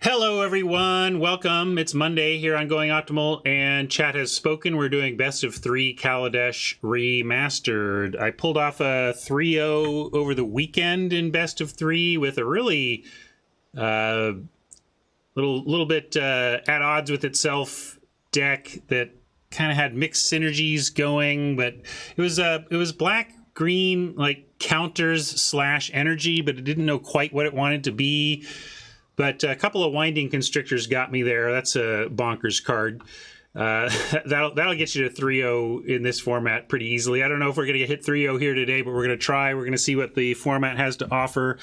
Hello, everyone. Welcome. It's Monday here on Going Optimal, and chat has spoken. We're doing best of 3 Kaladesh Remastered. I pulled off a 3-0 over the weekend in best of 3 with a really little bit at odds with itself deck that kind of had mixed synergies going, but it was black green like counters slash energy, but it didn't know quite what it wanted to be. But a couple of Winding Constrictors got me there. That's a bonkers card. That'll get you to 3-0 in this format pretty easily. I don't know if we're going to hit 3-0 here today, but we're going to try. We're going to see what the format has to offer.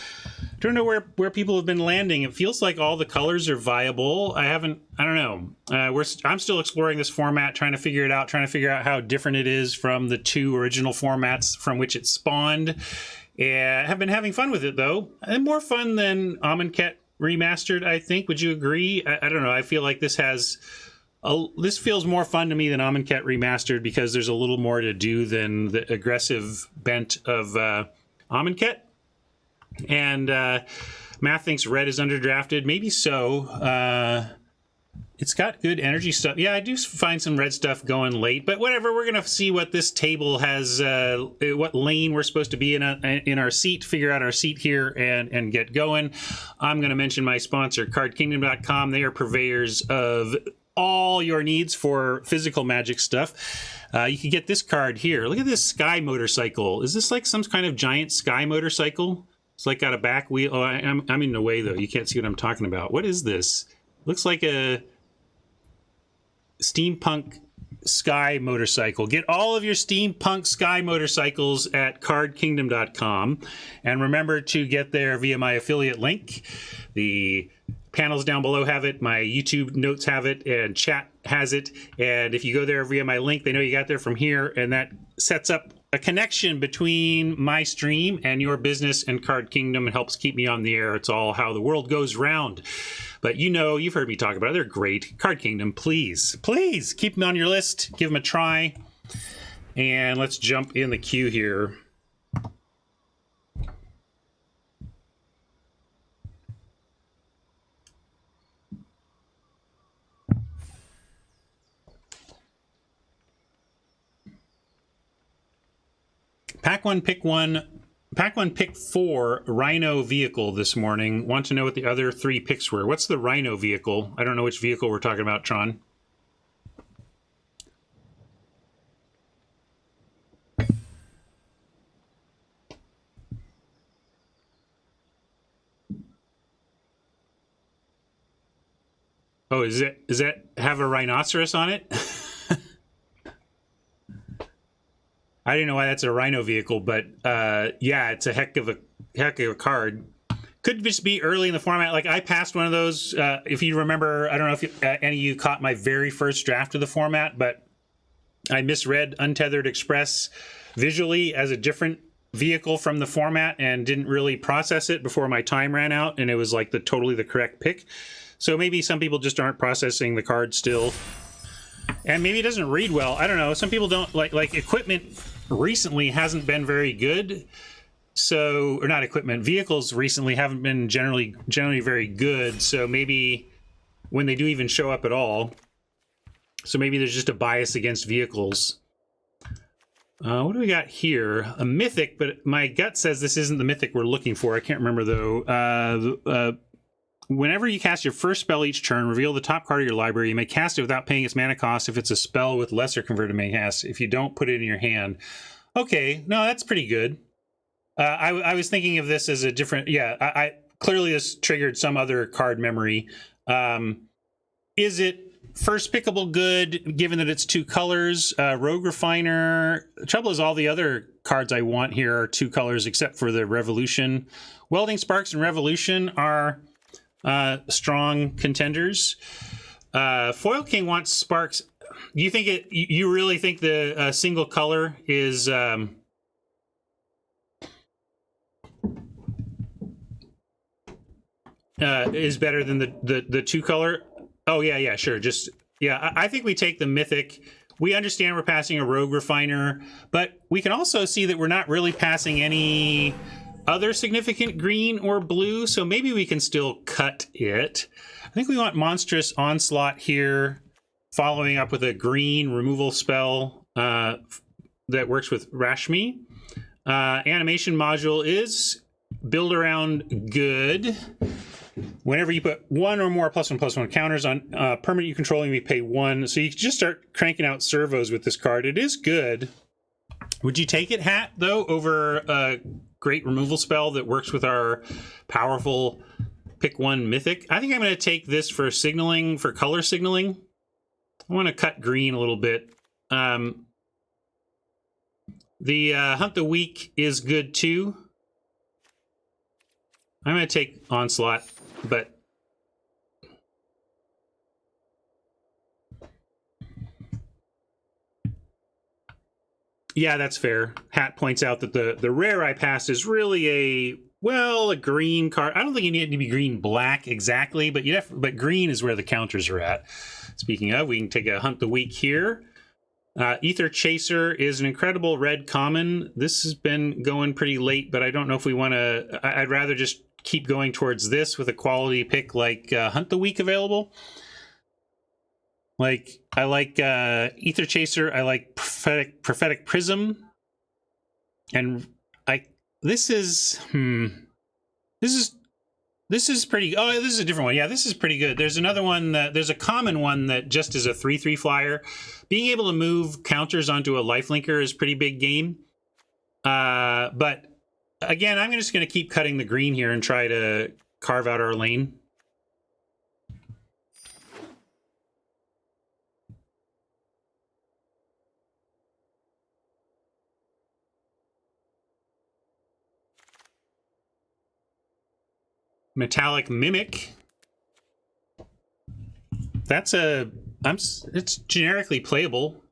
Don't know where people have been landing. It feels like all the colors are viable. I don't know. I'm still exploring this format, trying to figure it out, trying to figure out how different it is from the 2 original formats from which it spawned. And have been having fun with it, though. And more fun than Amonkhet Remastered, I think. Would you agree? I don't know. I feel like this feels more fun to me than Amonkhet Remastered because there's a little more to do than the aggressive bent of Amonkhet. And Math thinks red is underdrafted. Maybe so. It's got good energy stuff. Yeah, I do find some red stuff going late, but whatever. We're going to see what this table has, what lane we're supposed to be in our seat, figure out our seat here and get going. I'm going to mention my sponsor, CardKingdom.com. They are purveyors of all your needs for physical magic stuff. You can get this card here. Look at this sky motorcycle. Is this like some kind of giant sky motorcycle? It's like got a back wheel. Oh, I'm in the way, though. You can't see what I'm talking about. What is this? Looks like a steampunk sky motorcycle. Get all of your steampunk sky motorcycles at cardkingdom.com, and remember to get there via my affiliate link. The panels down below have it, my YouTube notes have it, and chat has it. And if you go there via my link, they know you got there from here, and that sets up a connection between my stream and your business and Card Kingdom. It helps keep me on the air. It's all how the world goes round. But you've heard me talk about it. They're great. Card Kingdom, please keep them on your list. Give them a try. And let's jump in the queue here. Pack one, pick 4 Rhino vehicle this morning. Want to know what the other 3 picks were. What's the Rhino vehicle? I don't know which vehicle we're talking about, Tron. Oh, is that have a rhinoceros on it? I didn't know why that's a Rhino vehicle, but yeah, it's a heck of a card. Could just be early in the format. Like I passed one of those. If you remember, I don't know if any of you caught my very first draft of the format, but I misread Untethered Express visually as a different vehicle from the format and didn't really process it before my time ran out, and it was like totally the correct pick. So maybe some people just aren't processing the card still. And maybe it doesn't read well. I don't know. Some people don't like equipment recently hasn't been very good. So, or not equipment, vehicles recently haven't been generally very good. So maybe when they do even show up at all. So maybe there's just a bias against vehicles. What do we got here? A mythic, but my gut says this isn't the mythic we're looking for. I can't remember though. Whenever you cast your first spell each turn, reveal the top card of your library. You may cast it without paying its mana cost if it's a spell with lesser converted mana cost. If you don't, put it in your hand. Okay, no, that's pretty good. I was thinking of this as a different... Yeah, I clearly this triggered some other card memory. Is it first pickable good, given that it's 2 colors? Rogue Refiner... The trouble is all the other cards I want here are 2 colors, except for the Revolution. Welding Sparks and Revolution are... strong contenders. Foil King wants Sparks. Do you think you really think the single color is better than the 2 color? Oh yeah, sure. I think we take the mythic. We understand we're passing a Rogue Refiner, but we can also see that we're not really passing any other significant green or blue, so maybe we can still cut it. I think we want Monstrous Onslaught here, following up with a green removal spell that works with Rashmi. Animation module is build around good. Whenever you put one or more +1/+1 counters on permanent you controlling, we pay 1. So you can just start cranking out servos with this card. It is good. Would you take it, Hat, though, over a great removal spell that works with our powerful pick 1 mythic? I think I'm going to take this for signaling, for color signaling. I want to cut green a little bit. The Hunt the Weak is good, too. I'm going to take Onslaught, but yeah, that's fair. Hat points out that the rare I passed is really a green card. I don't think you need it to be green-black exactly, but but green is where the counters are at. Speaking of, we can take a Hunt the Weak here. Aether Chaser is an incredible red common. This has been going pretty late, but I don't know if we want to... I'd rather just keep going towards this with a quality pick like Hunt the Weak available. Like, I like Aether Chaser. I like Prophetic Prism. And this is pretty... Oh, this is a different one. Yeah, this is pretty good. There's another one there's a common one that just is a 3/3 flyer. Being able to move counters onto a lifelinker is pretty big game. But again, I'm just going to keep cutting the green here and try to carve out our lane. Metallic Mimic. It's generically playable.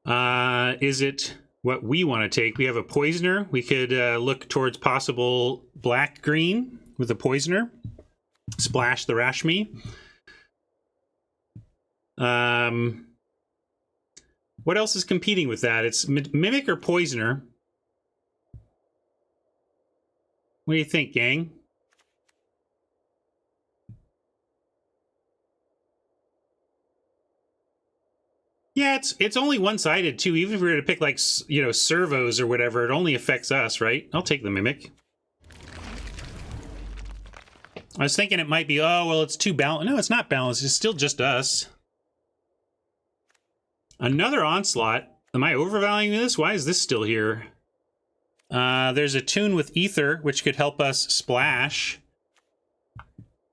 Is it what we want to take? We have a Poisoner. We could look towards possible black-green with a Poisoner. Splash the Rashmi. What else is competing with that? It's Mimic or Poisoner. What do you think, gang? Yeah, it's only one-sided, too. Even if we were to pick, like, servos or whatever, it only affects us, right? I'll take the Mimic. I was thinking it might be, oh, well, it's too balanced. No, it's not balanced. It's still just us. Another Onslaught. Am I overvaluing this? Why is this still here? There's a tune with Aether, which could help us splash.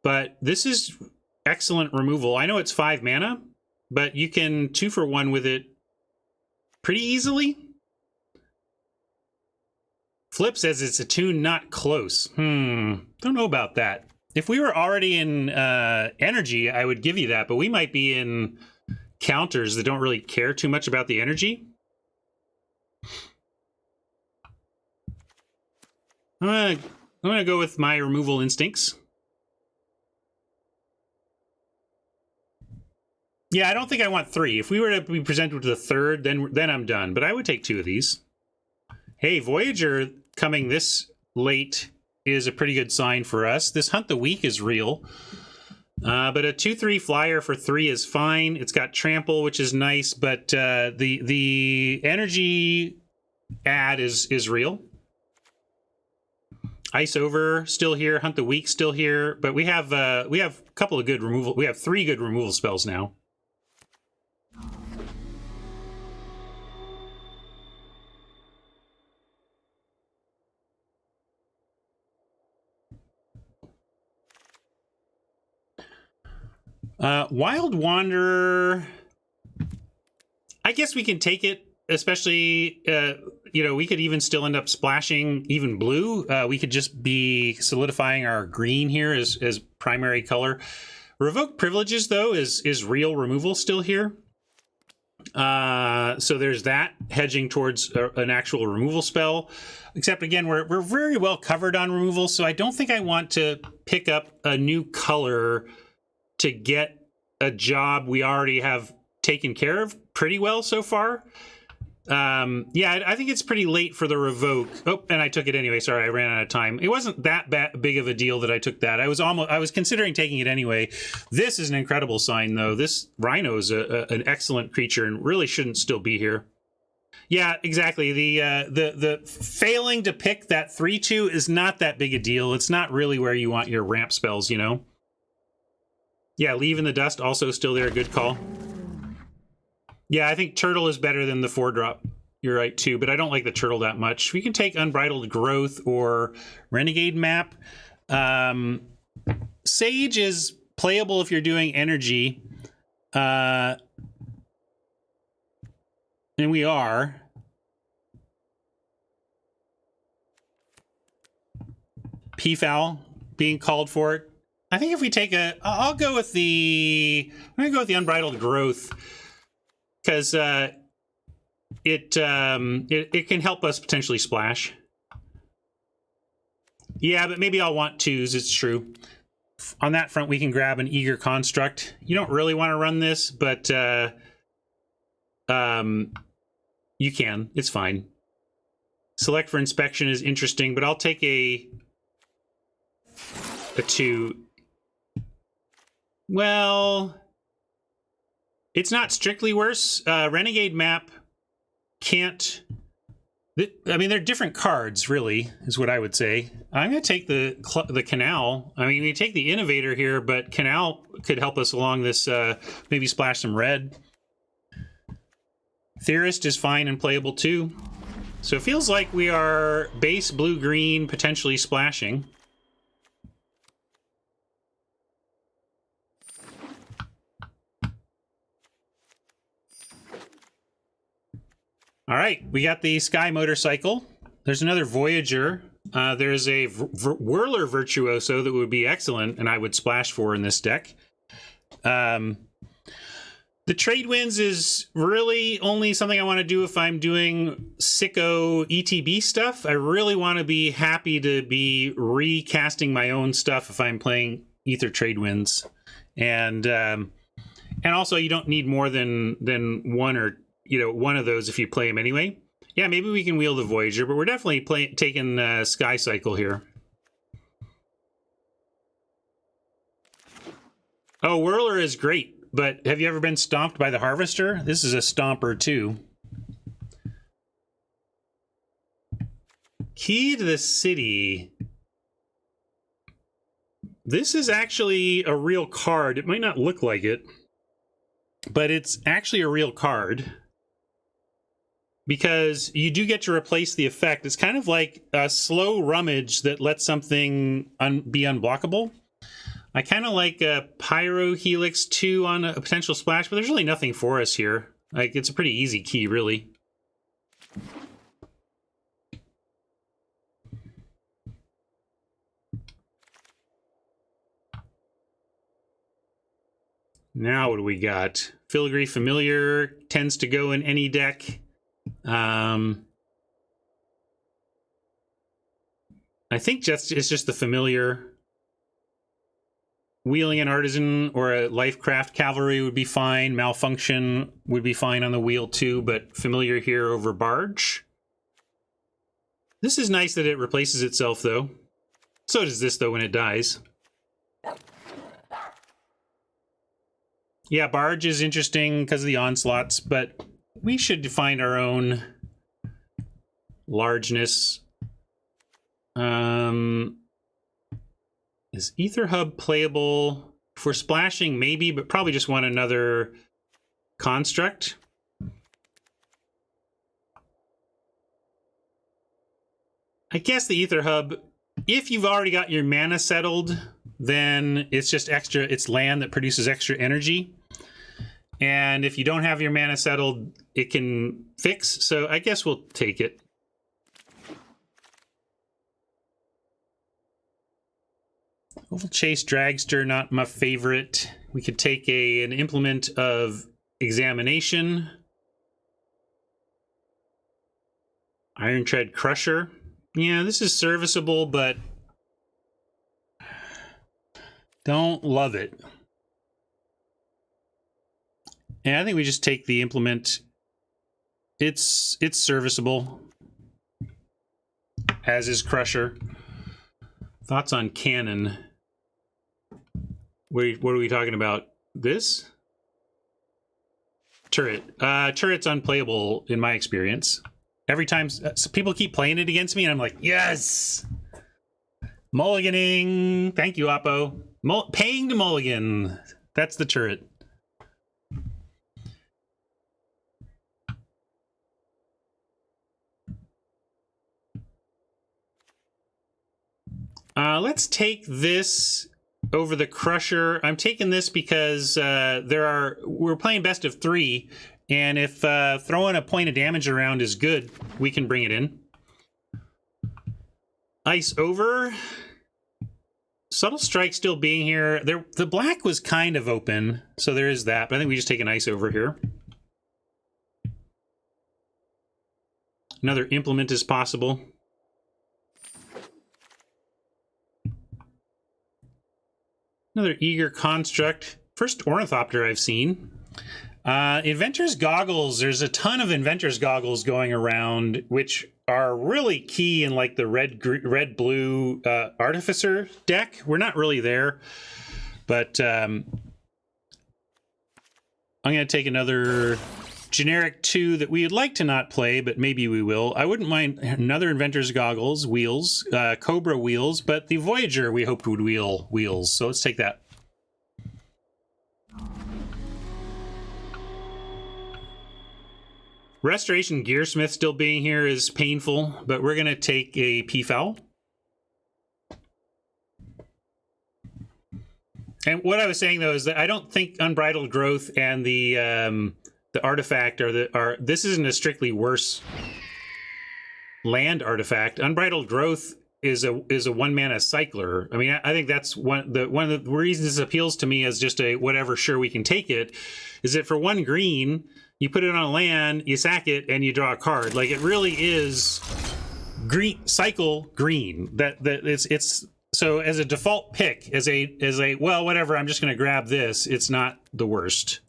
But this is excellent removal. I know it's 5 mana. But you can 2-for-1 with it pretty easily. Flip says it's a tune not close. Don't know about that. If we were already in energy, I would give you that. But we might be in counters that don't really care too much about the energy. I'm gonna go with my removal instincts. Yeah, I don't think I want 3. If we were to be presented with the 3rd, then I'm done. But I would take 2 of these. Hey, Voyager coming this late is a pretty good sign for us. This Hunt the Weak is real. But a 2/3 flyer for 3 is fine. It's got Trample, which is nice, but the energy add is real. Ice Over still here. Hunt the Weak still here. But we have a couple of good removal. We have 3 good removal spells now. Wild Wanderer, I guess we can take it, especially, we could even still end up splashing even blue. We could just be solidifying our green here as primary color. Revoke Privileges, though, is real removal still here. So there's that, hedging towards an actual removal spell. Except, again, we're very well covered on removal, so I don't think I want to pick up a new color to get a job we already have taken care of pretty well so far. Yeah, I think it's pretty late for the revoke. Oh, and I took it anyway. Sorry, I ran out of time. It wasn't that big of a deal that I took that. I was considering taking it anyway. This is an incredible sign, though. This rhino is an excellent creature and really shouldn't still be here. Yeah, exactly. The failing to pick that 3/2 is not that big a deal. It's not really where you want your ramp spells, you know. Yeah, Leave in the Dust also still there. Good call. Yeah, I think Turtle is better than the 4-drop. You're right, too, but I don't like the Turtle that much. We can take Unbridled Growth or Renegade Map. Sage is playable if you're doing energy. And we are. Peafowl being called for it. I think if we take I'll go with I'm going to go with the Unbridled Growth. Because it can help us potentially splash. Yeah, but maybe I'll want 2s. It's true. On that front, we can grab an Eager Construct. You don't really want to run this, but you can. It's fine. Select for Inspection is interesting, but I'll take a 2. Well, it's not strictly worse. Renegade Map can't... I mean, they're different cards, really, is what I would say. I'm going to take the Canal. I mean, we take the Innovator here, but Canal could help us along this, maybe splash some red. Theorist is fine and playable, too. So it feels like we are base blue-green, potentially splashing. All right, we got the Sky Motorcycle. There's another Voyager. There's a Whirler Virtuoso that would be excellent, and I would splash for in this deck. The Trade Winds is really only something I want to do if I'm doing sicko ETB stuff. I really want to be happy to be recasting my own stuff if I'm playing Aether Trade Winds. And also, you don't need more than one or one of those if you play them anyway. Yeah, maybe we can wheel the Voyager, but we're definitely taking Sky Cycle here. Oh, Whirler is great, but have you ever been stomped by the Harvester? This is a stomper too. Key to the City. This is actually a real card. It might not look like it, but it's actually a real card. Because you do get to replace the effect. It's kind of like a slow rummage that lets something be unblockable. I kind of like a Pyro Helix 2 on a potential splash, but there's really nothing for us here. Like, it's a pretty easy key, really. Now what do we got? Filigree Familiar tends to go in any deck. I think it's just the Familiar. Wheeling an Artisan or a Lifecraft Cavalry would be fine. Malfunction would be fine on the wheel too, but Familiar here over Barge. This is nice that it replaces itself, though. So does this, though, when it dies. Yeah, Barge is interesting because of the onslaughts, but we should find our own largeness. Is Aether Hub playable? For splashing, maybe, but probably just want another construct. I guess the Aether Hub, if you've already got your mana settled, then it's just extra, it's land that produces extra energy. And if you don't have your mana settled, it can fix. So I guess we'll take it. Oval Chase Dragster, not my favorite. We could take an implement of examination. Iron Tread Crusher. Yeah, this is serviceable, but don't love it. And I think we just take the implement it's serviceable, as is Crusher. Thoughts on Cannon? What are we talking about? This? Turret. Turret's unplayable in my experience. Every time people keep playing it against me, and I'm like, yes! Mulliganing! Thank you, Oppo. Paying to mulligan. That's the turret. Let's take this over the Crusher. I'm taking this because we're playing best of 3, and if throwing a point of damage around is good, we can bring it in. Ice over. Subtle Strike still being here. The black was kind of open, so there is that, but I think we just take an ice over here. Another implement is possible. Another Eager Construct. First Ornithopter I've seen. Inventor's Goggles. There's a ton of Inventor's Goggles going around, which are really key in like the red-blue Artificer deck. We're not really there, but I'm going to take another generic 2 that we would like to not play, but maybe we will. I wouldn't mind another Inventor's Goggles, wheels, Cobra wheels, but the Voyager we hoped would wheel wheels, so let's take that. Restoration Gearsmith still being here is painful, but we're going to take a Peafowl. And what I was saying, though, is that I don't think Unbridled Growth and the artifact this isn't a strictly worse land artifact. Unbridled Growth is a 1-mana cycler. I mean, I think that's one of the reasons this appeals to me as just a whatever, sure, we can take it, is that for 1 green, you put it on a land, you sack it, and you draw a card. Like, it really is green, cycle green. That it's so as a default pick, as a well, whatever, I'm just going to grab this. It's not the worst.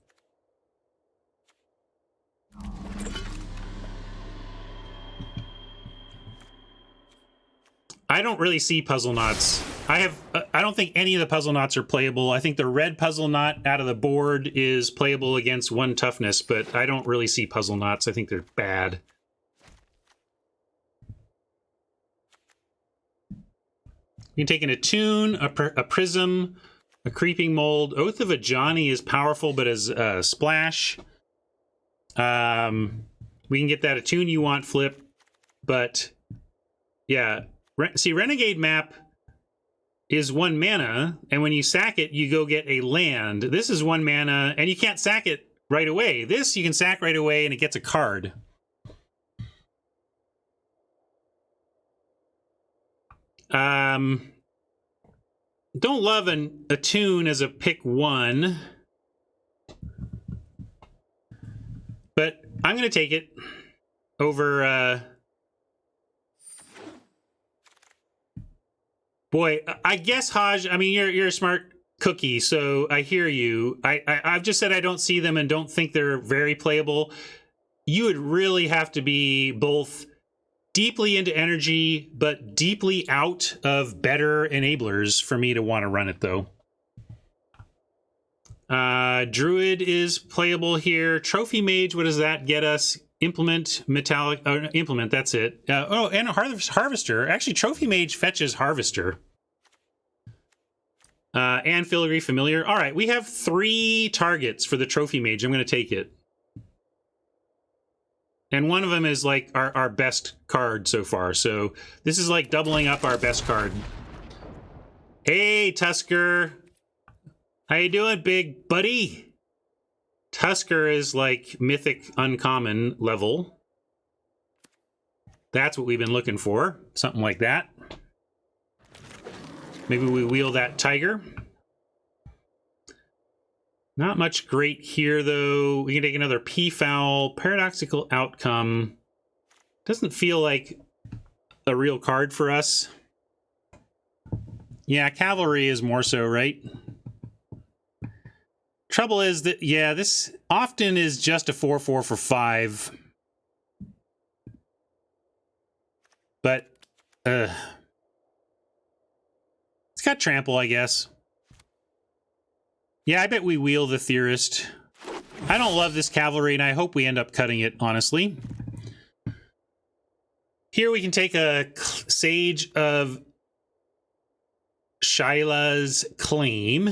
I don't really see Puzzle Knots. I don't think any of the Puzzle Knots are playable. I think the red Puzzle Knot out of the board is playable against 1 toughness, but I don't really see Puzzle Knots. I think they're bad. You can take an Attune, a Prism, a Creeping Mold. Oath of Ajani is powerful, but as a splash. We can get that Attune you want flip, but yeah. See, Renegade Map is 1 mana, and when you sack it, you go get a land. This is 1 mana, and you can't sack it right away. This, you can sack right away, and it gets a card. Don't love an Attune as a pick 1, but I'm going to take it over... Boy, I guess, Haj, I mean, you're a smart cookie, so I hear you. I've just said I don't see them and don't think they're very playable. You would really have to be both deeply into energy, but deeply out of better enablers for me to want to run it, though. Druid is playable here. Trophy Mage, what does that get us? Implement, Metallic, Implement, that's it. And a Harvester. Actually, Trophy Mage fetches Harvester. And Filigree Familiar. All right, we have 3 targets for the Trophy Mage. I'm going to take it. And one of them is like our best card so far. So this is like doubling up our best card. Hey, Tusker. How you doing, big buddy? Tusker is like mythic uncommon level. That's what we've been looking for. Something like that. Maybe we wheel that tiger. Not much great here, though. We can take another Peafowl. Paradoxical Outcome. Doesn't feel like a real card for us. Yeah, Cavalry is more so, right? Trouble is that, yeah, this often is just a 4/4 for 5. But it's got trample, I guess. Yeah, I bet we wheel the Theorist. I don't love this cavalry, and I hope we end up cutting it, honestly. Here we can take a Sage of Shyla's Claim,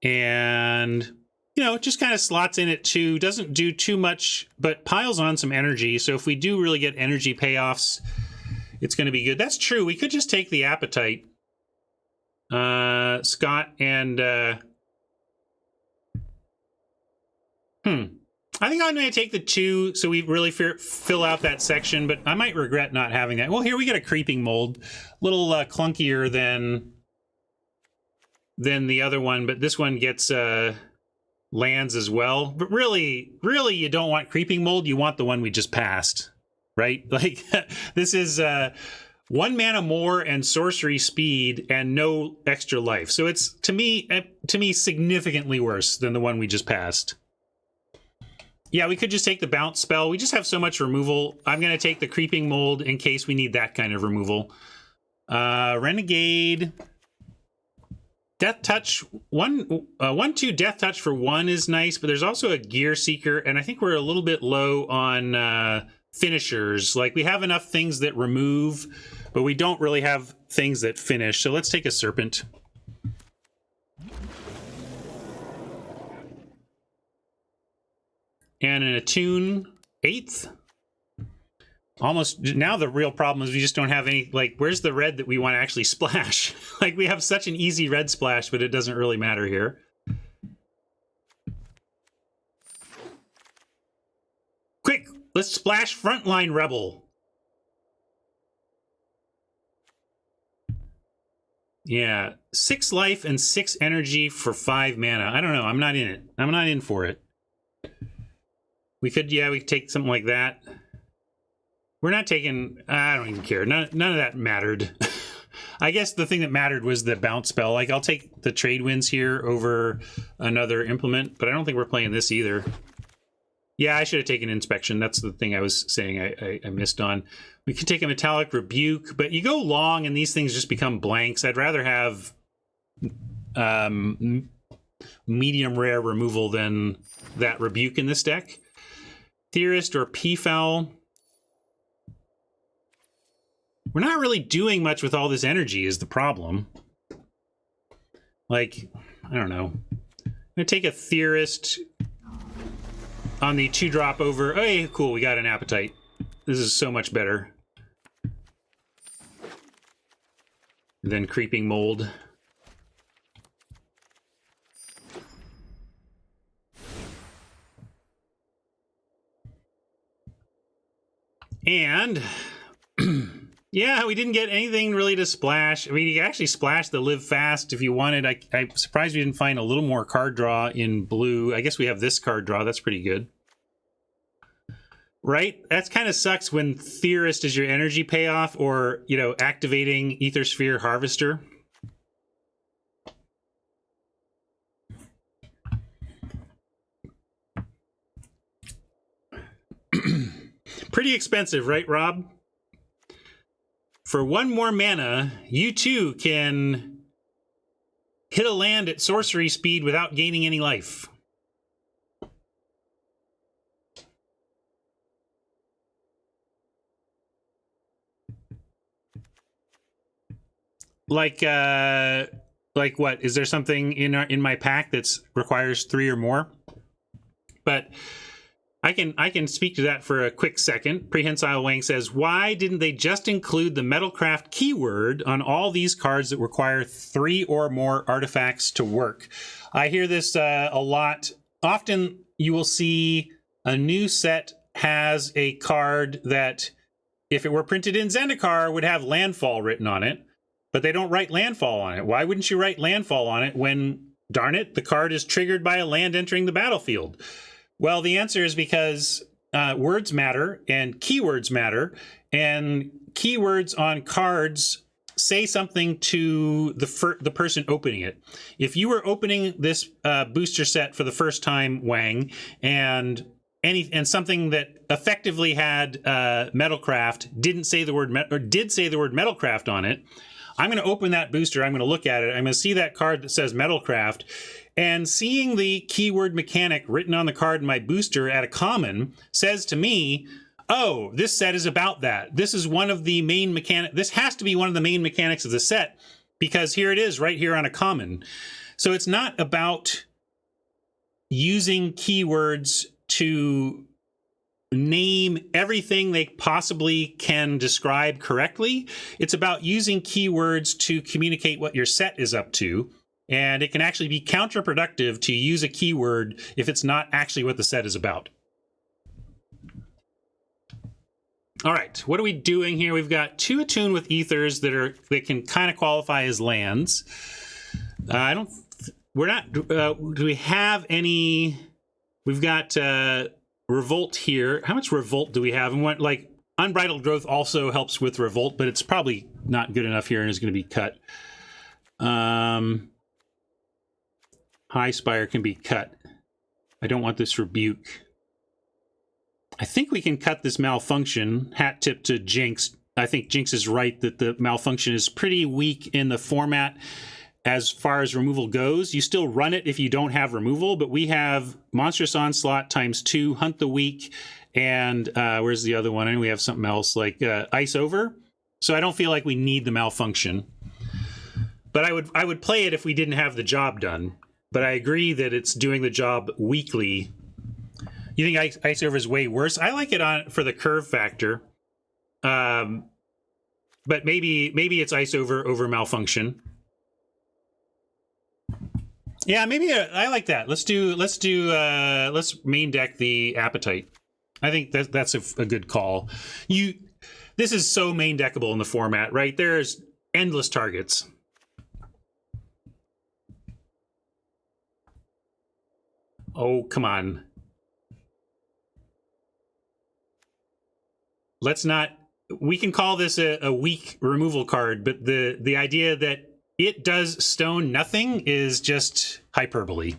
and, you know, just kind of slots in at 2, doesn't do too much, but piles on some energy. So if we do really get energy payoffs, it's going to be good. That's true. We could just take the Appetite. Scott and... I think I'm going to take the 2 so we really fill out that section, but I might regret not having that. Well, here we get a Creeping Mold. A little clunkier than the other one, but this one gets lands as well. But really, you don't want Creeping Mold. You want the one we just passed, right? Like, this is 1 mana more and sorcery speed and no extra life. So it's, to me, significantly worse than the one we just passed. Yeah, we could just take the bounce spell. We just have so much removal. I'm going to take the Creeping Mold in case we need that kind of removal. Renegade. Death Touch. 1/2 Death Touch for 1 is nice, but there's also a Gear Seeker, and I think we're a little bit low on finishers. Like, we have enough things that remove, but we don't really have things that finish. So let's take a Serpent. And an Attune 8th. Almost, now the real problem is we just don't have any, like, where's the red that we want to actually splash? Like, we have such an easy red splash, but it doesn't really matter here. Quick, let's splash Frontline Rebel. Yeah, 6 life and 6 energy for 5 mana. I don't know, I'm not in it. I'm not in for it. We could take something like that. We're not taking... I don't even care. None of that mattered. I guess the thing that mattered was the bounce spell. Like, I'll take the Trade Winds here over another Implement, but I don't think we're playing this either. Yeah, I should have taken Inspection. That's the thing I was saying I missed on. We could take a Metallic Rebuke, but you go long and these things just become blanks. I'd rather have medium rare removal than that Rebuke in this deck. Theorist or Peafowl. We're not really doing much with all this energy is the problem. Like, I don't know. I'm going to take a Theorist on the 2-drop over. Oh, hey, cool, we got an Appetite. This is so much better than Creeping Mold. And yeah, we didn't get anything really to splash. I mean, you can actually splash the Live Fast if you wanted. I'm surprised we didn't find a little more card draw in blue. I guess we have this card draw. That's pretty good. Right? That kind of sucks when Theorist is your energy payoff, or, you know, activating Aether Sphere Harvester. Pretty expensive, right, Rob? For 1 more mana, you too can hit a land at sorcery speed without gaining any life. Like what? Is there something in my pack that's requires 3 or more? But I can speak to that for a quick second. Prehensile Wang says, why didn't they just include the Metalcraft keyword on all these cards that require 3 or more artifacts to work? I hear this a lot. Often you will see a new set has a card that, if it were printed in Zendikar, would have landfall written on it, but they don't write landfall on it. Why wouldn't you write landfall on it when, darn it, the card is triggered by a land entering the battlefield? Well, the answer is because words matter and keywords matter, and keywords on cards say something to the person opening it. If you were opening this booster set for the first time, Wang, and and something that effectively had Metalcraft didn't say the word or did say the word Metalcraft on it, I'm going to open that booster. I'm going to look at it. I'm going to see that card that says Metalcraft, and seeing the keyword mechanic written on the card in my booster at a common says to me, oh, this set is about that. This is one of the main mechanics. This has to be one of the main mechanics of the set, because here it is right here on a common. So it's not about using keywords to name everything they possibly can describe correctly. It's about using keywords to communicate what your set is up to. And it can actually be counterproductive to use a keyword if it's not actually what the set is about. All right, what are we doing here? We've got 2 Attune with Ethers that can kind of qualify as lands. Do we have any? We've got Revolt here. How much Revolt do we have? And what, like, Unbridled Growth also helps with Revolt, but it's probably not good enough here and is going to be cut. High Spire can be cut. I don't want this Rebuke. I think we can cut this Malfunction. Hat tip to Jinx. I think Jinx is right that the Malfunction is pretty weak in the format as far as removal goes. You still run it if you don't have removal, but we have Monstrous Onslaught ×2, Hunt the Weak, and where's the other one? I know we have something else like Ice Over. So I don't feel like we need the Malfunction. But I would play it if we didn't have the job done. But I agree that it's doing the job weakly. You think Ice Over is way worse? I like it for the curve factor. But maybe it's Ice over Malfunction. Yeah, maybe I like that. Let's main deck the Appetite. I think that's a good call. This is so main deckable in the format, right? There's endless targets. Oh, come on. Let's not. We can call this a weak removal card, but the idea that it does stone nothing is just hyperbole.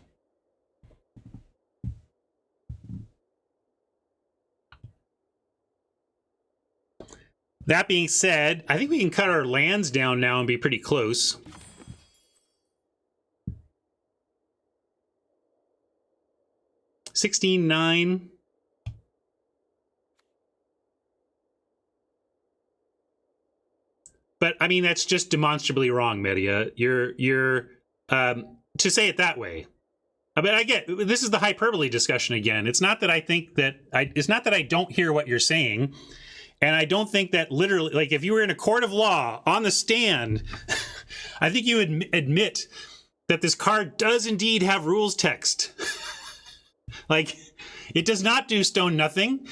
That being said, I think we can cut our lands down now and be pretty close. $16.9. But I mean, that's just demonstrably wrong, Media. You're to say it that way. I mean, I get this is the hyperbole discussion again. It's not that I think that it's not that I don't hear what you're saying, and I don't think that literally, like, if you were in a court of law on the stand, I think you would admit that this card does indeed have rules text. Like, it does not do stone nothing.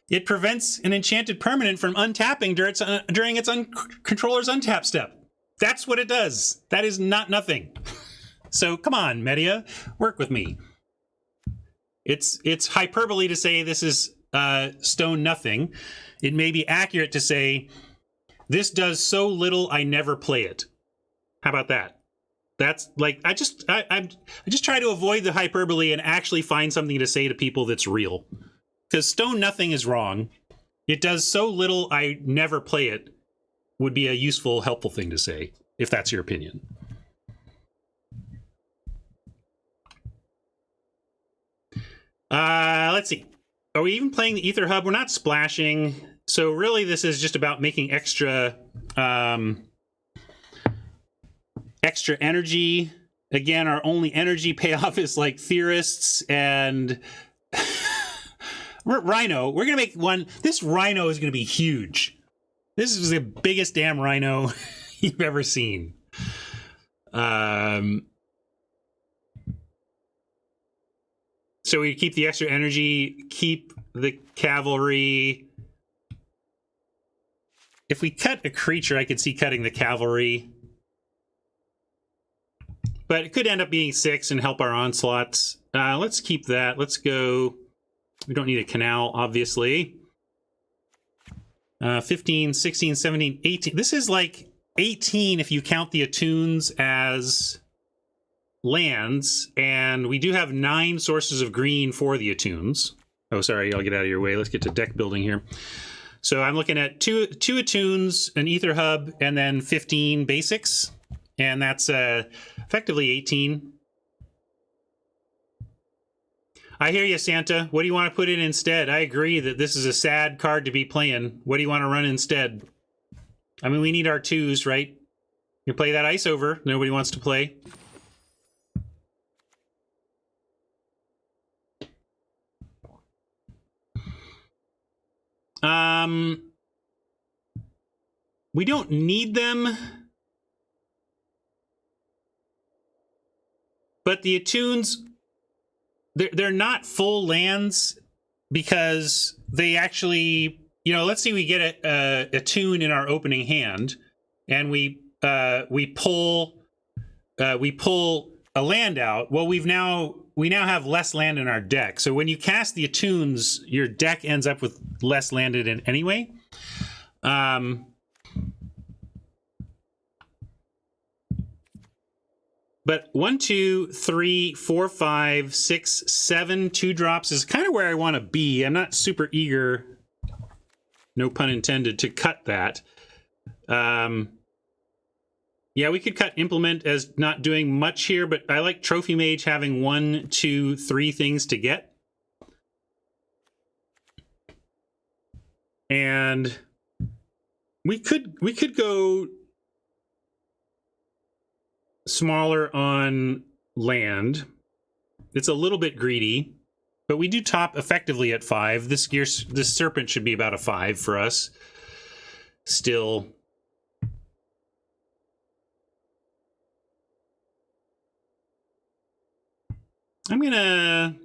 It prevents an enchanted permanent from untapping during its controller's untap step. That's what it does. That is not nothing. So come on, Media, work with me. It's hyperbole to say this is stone nothing. It may be accurate to say this does so little I never play it. How about that? That's like I just try to avoid the hyperbole and actually find something to say to people that's real. Because stone nothing is wrong. It does so little I never play it would be a useful, helpful thing to say, if that's your opinion. Let's see. Are we even playing the Aether Hub? We're not splashing. So really this is just about making extra energy. Again, our only energy payoff is like Theorists and Rhino. We're going to make one. This Rhino is going to be huge. This is the biggest damn Rhino you've ever seen. So we keep the extra energy, keep the cavalry. If we cut a creature, I could see cutting the cavalry. But it could end up being 6 and help our onslaughts. Let's keep that. Let's go. We don't need a canal, obviously. 15, 16, 17, 18. This is like 18 if you count the attunes as lands. And we do have 9 sources of green for the attunes. Oh, sorry, I'll get out of your way. Let's get to deck building here. So I'm looking at two attunes, an Aether hub, and then 15 basics. And that's effectively 18. I hear you, Santa. What do you want to put in instead? I agree that this is a sad card to be playing. What do you want to run instead? I mean, we need our 2s, right? You play that ice over. Nobody wants to play. We don't need them. But the attunes, they're not full lands because they actually, you know, let's say we get a attune in our opening hand and we pull a land out. Well, we now have less land in our deck. So when you cast the attunes, your deck ends up with less landed in anyway. But 1, 2, 3, 4, 5, 6, 7 2-drops is kind of where I want to be. I'm not super eager, no pun intended, to cut that. Yeah, we could cut Implement as not doing much here, but I like Trophy Mage having 1, 2, 3 things to get. And we could go smaller on land. It's a little bit greedy, but we do top effectively at 5. This Serpent should be about a 5 for us. Still. I'm gonna...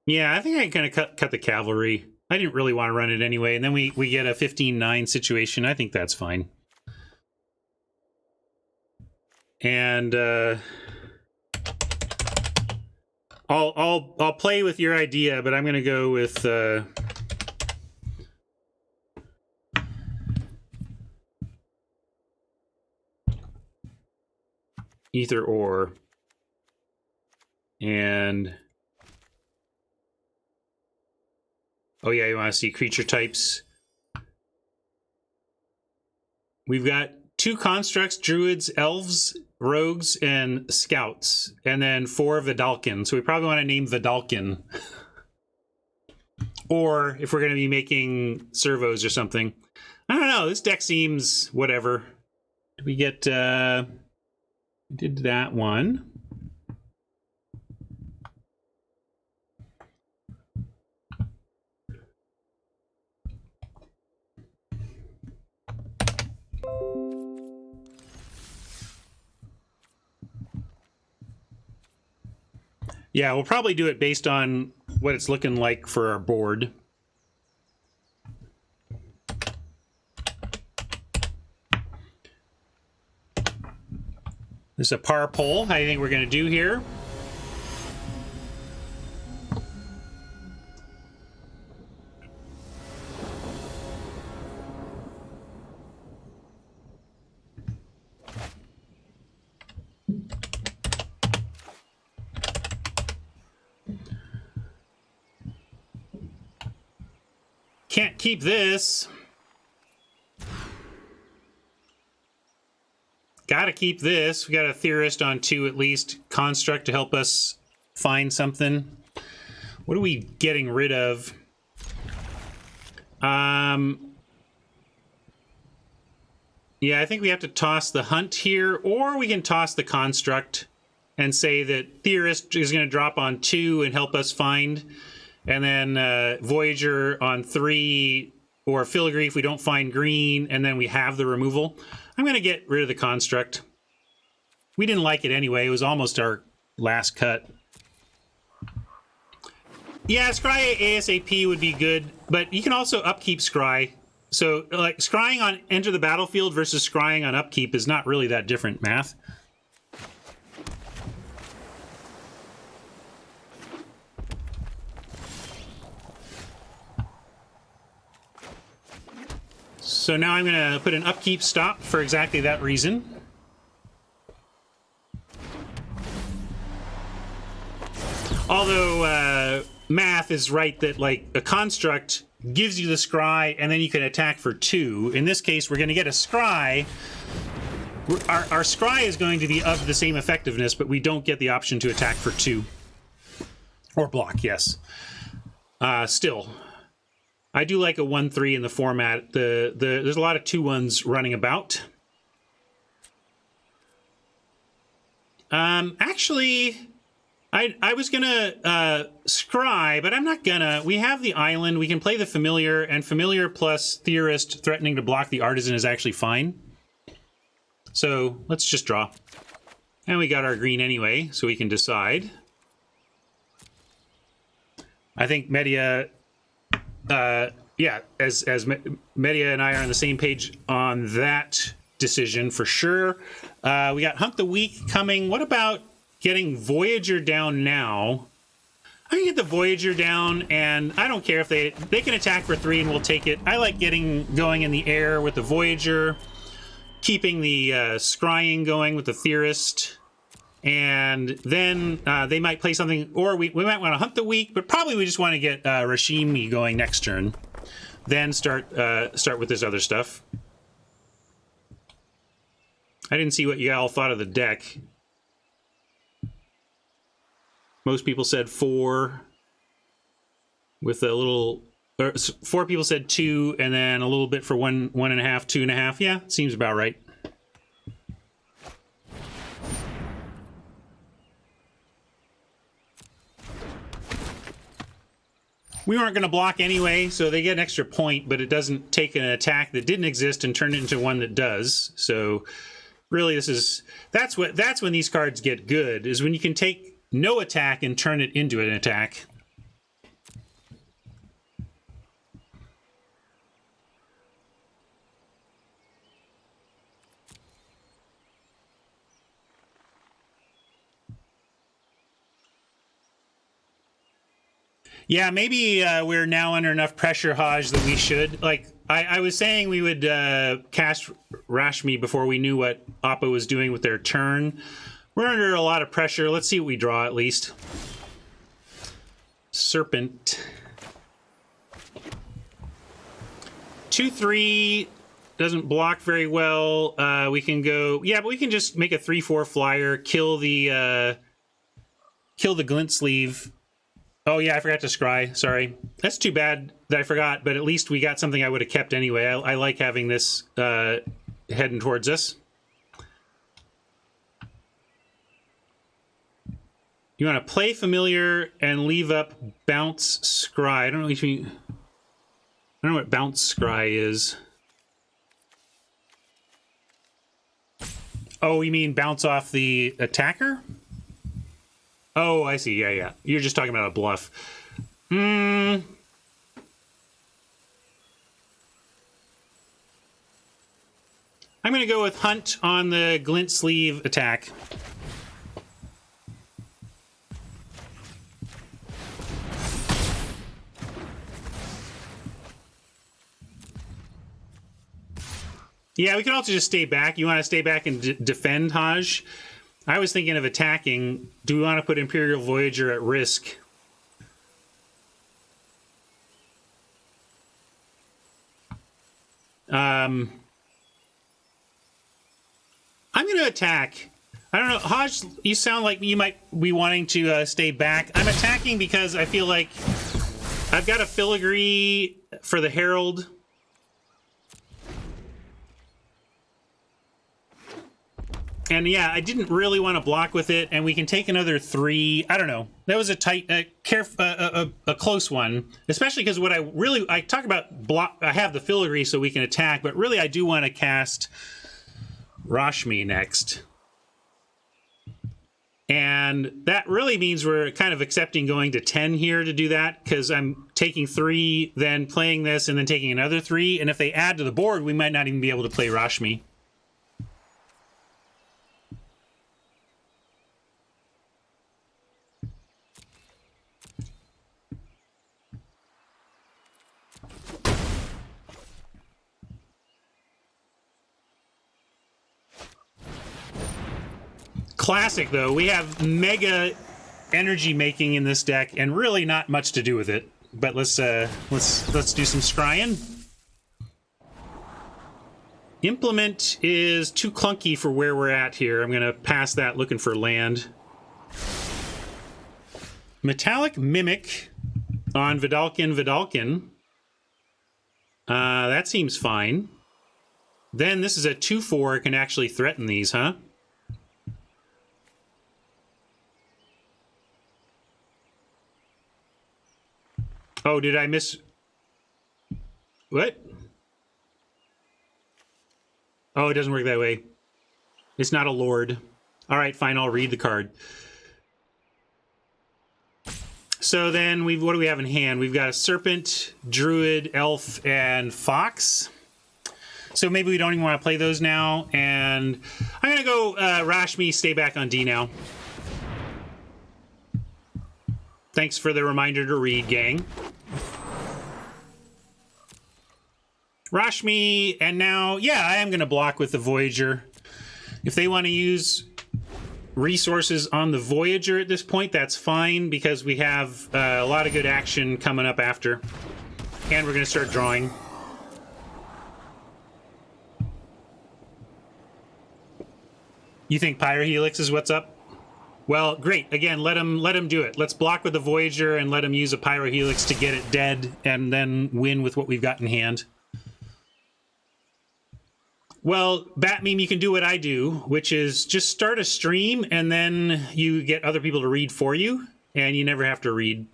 Yeah, I think I'm gonna cut the Cavalry. I didn't really want to run it anyway, and then we get a 15-9 situation. I think that's fine. And I'll play with your idea, but I'm going to go with Aether Ore. And oh yeah, you want to see creature types? We've got 2 constructs, druids, elves, rogues, and scouts, and then 4 Vidalkin. So we probably want to name Vidalkin. Or if we're going to be making servos or something. I don't know, this deck seems whatever. Did we get we did that one. Yeah, we'll probably do it based on what it's looking like for our board. This is a par poll. How do you think we're going to do here? Can't keep this. Gotta keep this. We got a Theorist on 2 at least. Construct to help us find something. What are we getting rid of? Yeah, I think we have to toss the Hunt here, or we can toss the Construct and say that Theorist is going to drop on 2 and help us find. And then Voyager on 3, or Filigree if we don't find green, and then we have the removal. I'm going to get rid of the Construct. We didn't like it anyway. It was almost our last cut. Yeah, Scry ASAP would be good, but you can also upkeep Scry. So, like, scrying on Enter the Battlefield versus scrying on upkeep is not really that different math. So now I'm going to put an upkeep stop for exactly that reason. Although math is right that like a construct gives you the scry and then you can attack for 2. In this case, we're going to get a scry. Our scry is going to be of the same effectiveness, but we don't get the option to attack for 2. Or block, yes. Still, I do like a 1/3 in the format. There's a lot of 2/1s running about. Actually, I was gonna scry, but I'm not gonna. We have the island. We can play the familiar, and familiar plus theorist threatening to block the artisan is actually fine. So let's just draw. And we got our green anyway, so we can decide. I think Media, yeah, as Media and I are on the same page on that decision for sure. We got Hunt the Week coming. What about getting Voyager down now? I can get the Voyager down, and I don't care if they can attack for 3 and we'll take it. I like going in the air with the Voyager, keeping the scrying going with the Theorist. And then they might play something, or we might want to Hunt the Week, but probably we just want to get Rashimi going next turn. Then start with this other stuff. I didn't see what you all thought of the deck. Most people said 4 with a little, or 4 people said 2, and then a little bit for 1.5, 2.5. Yeah, seems about right. We weren't going to block anyway, so they get an extra point, but it doesn't take an attack that didn't exist and turn it into one that does. So really that's when these cards get good, is when you can take no attack and turn it into an attack. Yeah, maybe we're now under enough pressure, Haj, that we should. Like, I was saying we would cast Rashmi before we knew what Appa was doing with their turn. We're under a lot of pressure. Let's see what we draw, at least. Serpent. 2/3 doesn't block very well. We can go... Yeah, but we can just make a 3/4 flyer, kill the glint sleeve. Oh, yeah, I forgot to scry. Sorry. That's too bad that I forgot, but at least we got something I would have kept anyway. I like having this heading towards us. You want to play familiar and leave up bounce scry. I don't know what bounce scry is. Oh, you mean bounce off the attacker? Oh, I see. Yeah, yeah. You're just talking about a bluff. I'm going to go with Hunt on the glint sleeve attack. Yeah, we can also just stay back. You want to stay back and defend, Haj? I was thinking of attacking. Do we want to put Imperial Voyager at risk? I'm going to attack. I don't know. Haj, you sound like you might be wanting to stay back. I'm attacking because I feel like I've got a filigree for the Herald. And yeah, I didn't really want to block with it, and we can take another 3. I don't know. That was a tight, a close one, especially because what I talk about block. I have the filigree so we can attack, but really I do want to cast Rashmi next, and that really means we're kind of accepting going to 10 here to do that, because I'm taking 3, then playing this, and then taking another 3, and if they add to the board, we might not even be able to play Rashmi. Classic, though. We have Mega energy making in this deck, and really not much to do with it. But let's do some scrying. Implement is too clunky for where we're at here. I'm gonna pass that, looking for land. Metallic Mimic on Vidalkin. That seems fine. Then this is a 2/4, can actually threaten these, huh? Oh, did I miss... What? Oh, it doesn't work that way. It's not a lord. All right, fine, I'll read the card. So then, what do we have in hand? We've got a serpent, druid, elf, and fox. So maybe we don't even want to play those now. And I'm going to go Rashmi, stay back on D now. Thanks for the reminder to read, gang. Rashmi, and now, yeah, I am going to block with the Voyager. If they want to use resources on the Voyager at this point, that's fine, because we have a lot of good action coming up after. And we're going to start drawing. You think Pyrohelix is what's up? Well, great. Again, let him do it. Let's block with the Voyager and let him use a Pyrohelix to get it dead and then win with what we've got in hand. Well, Batmeme, you can do what I do, which is just start a stream and then you get other people to read for you, and you never have to read.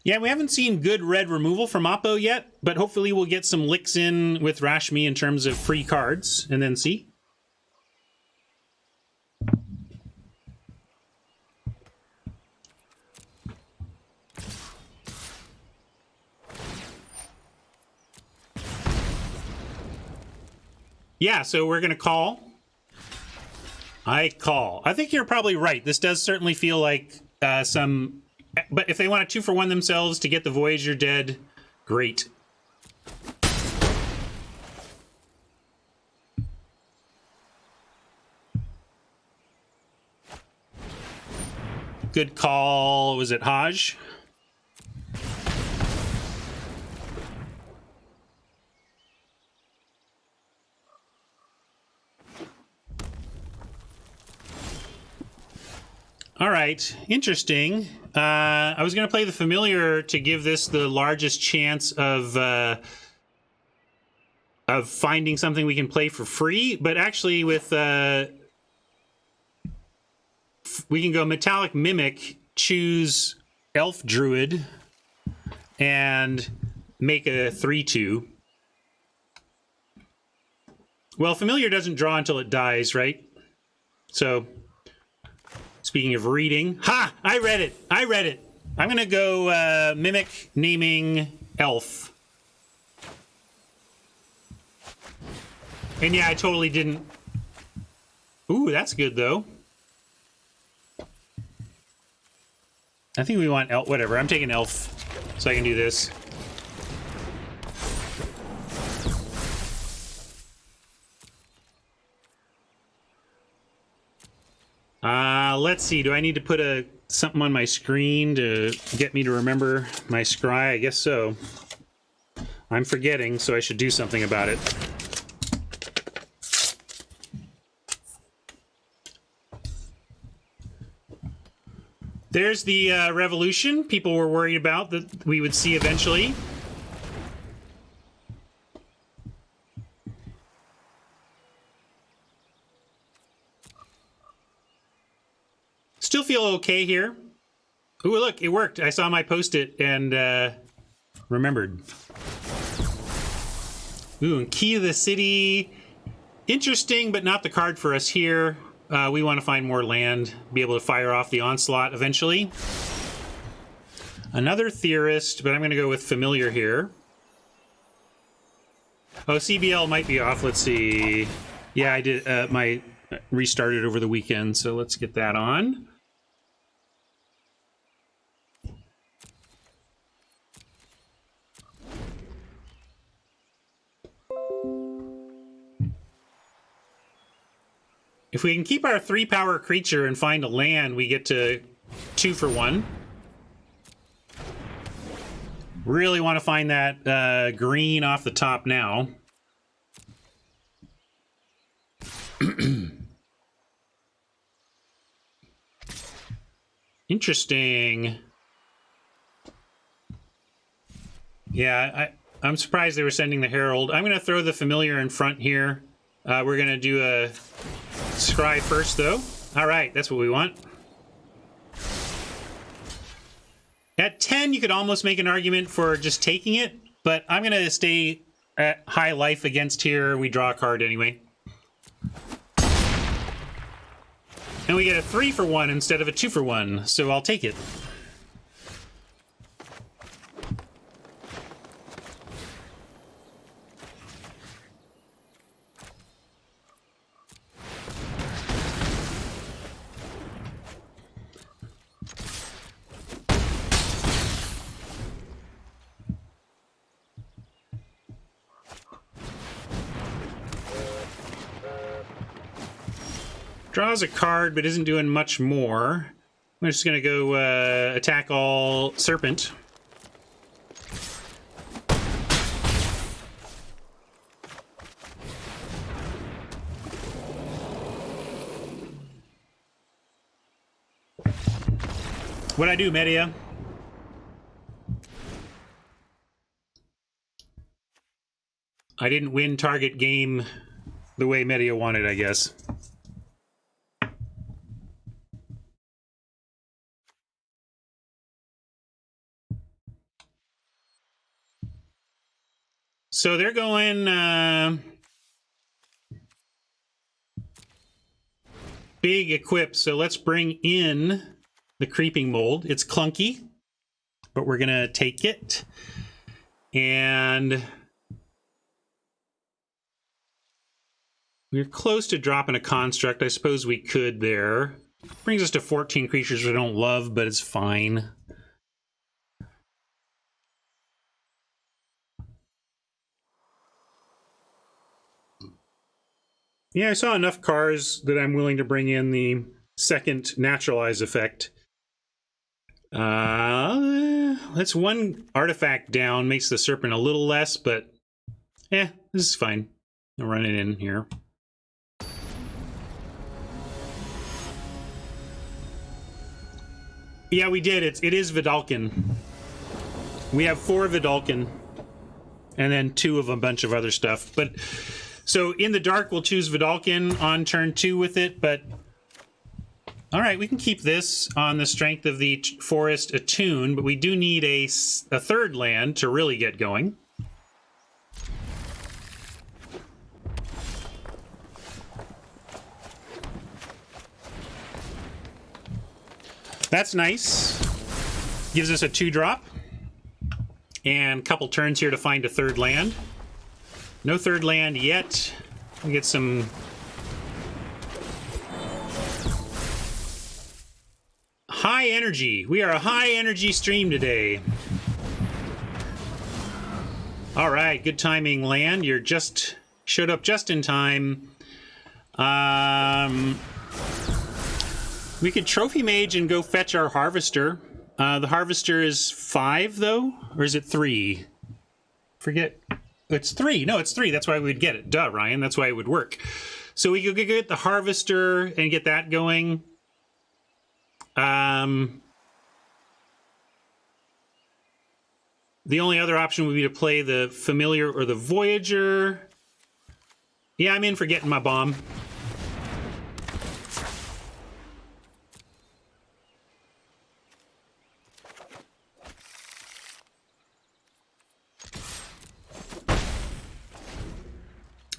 Yeah, we haven't seen good red removal from Oppo yet, but hopefully we'll get some licks in with Rashmi in terms of free cards, and then see. Yeah, so we're going to call. I call. I think you're probably right. This does certainly feel like some... But if they want to 2-for-1 themselves to get the Voyager dead, great. Good call. Was it Haj? All right, interesting. I was going to play the Familiar to give this the largest chance of finding something we can play for free, but actually with we can go Metallic Mimic, choose Elf Druid, and make a 3/2. Well, Familiar doesn't draw until it dies, right? So... Speaking of reading, ha! I read it. I'm going to go Mimic naming Elf. And yeah, I totally didn't... Ooh, that's good, though. I think we want Elf. Whatever, I'm taking Elf, so I can do this. Let's see. Do I need to put something on my screen to get me to remember my scry? I guess so. I'm forgetting, so I should do something about it. There's the revolution people were worried about that we would see eventually. Still feel okay here. Ooh, look, it worked. I saw my post-it and remembered. Ooh, and Key to the City. Interesting, but not the card for us here. We want to find more land, be able to fire off the Onslaught eventually. Another Theorist, but I'm going to go with Familiar here. Oh, CBL might be off. Let's see. Yeah, I did. My restarted over the weekend, so let's get that on. If we can keep our 3-power creature and find a land, we get to 2 for 1. Really want to find that green off the top now. Interesting. Yeah, I'm surprised they were sending the Herald. I'm going to throw the Familiar in front here. We're going to do a Scry first, though. All right, that's what we want. At 10, you could almost make an argument for just taking it, but I'm going to stay at high life against here. We draw a card anyway. And we get a 3 for 1 instead of a 2 for 1, so I'll take it. Draws a card, but isn't doing much more. I'm just going to go attack all Serpent. What'd I do, Media? I didn't win target game the way Media wanted, I guess. So they're going big equip. So let's bring in the Creeping Mold. It's clunky, but we're going to take it. And we're close to dropping a Construct. I suppose we could there. Brings us to 14 creatures we don't love, but it's fine. Yeah, I saw enough cars that I'm willing to bring in the second Naturalize effect. That's one artifact down, makes the Serpent a little less, but this is fine. I'll run it in here. Yeah, we did. It is Vidalcan. We have 4 Vidalcan, and then 2 of a bunch of other stuff. But so in the dark, we'll choose Vidalcan on turn 2 with it. But all right, we can keep this on the strength of the Forest Attune, but we do need a third land to really get going. That's nice. Gives us a 2-drop. And a couple turns here to find a third land. No third land yet. We get some... high energy. We are a high energy stream today. All right, good timing, land. You're just... showed up just in time. We could Trophy Mage and go fetch our Harvester. The Harvester is 5, though? Or is it 3? Forget. It's 3. No, it's 3. That's why we'd get it. Duh, Ryan. That's why it would work. So we could get the Harvester and get that going. The only other option would be to play the Familiar or the Voyager. Yeah, I'm in for getting my bomb.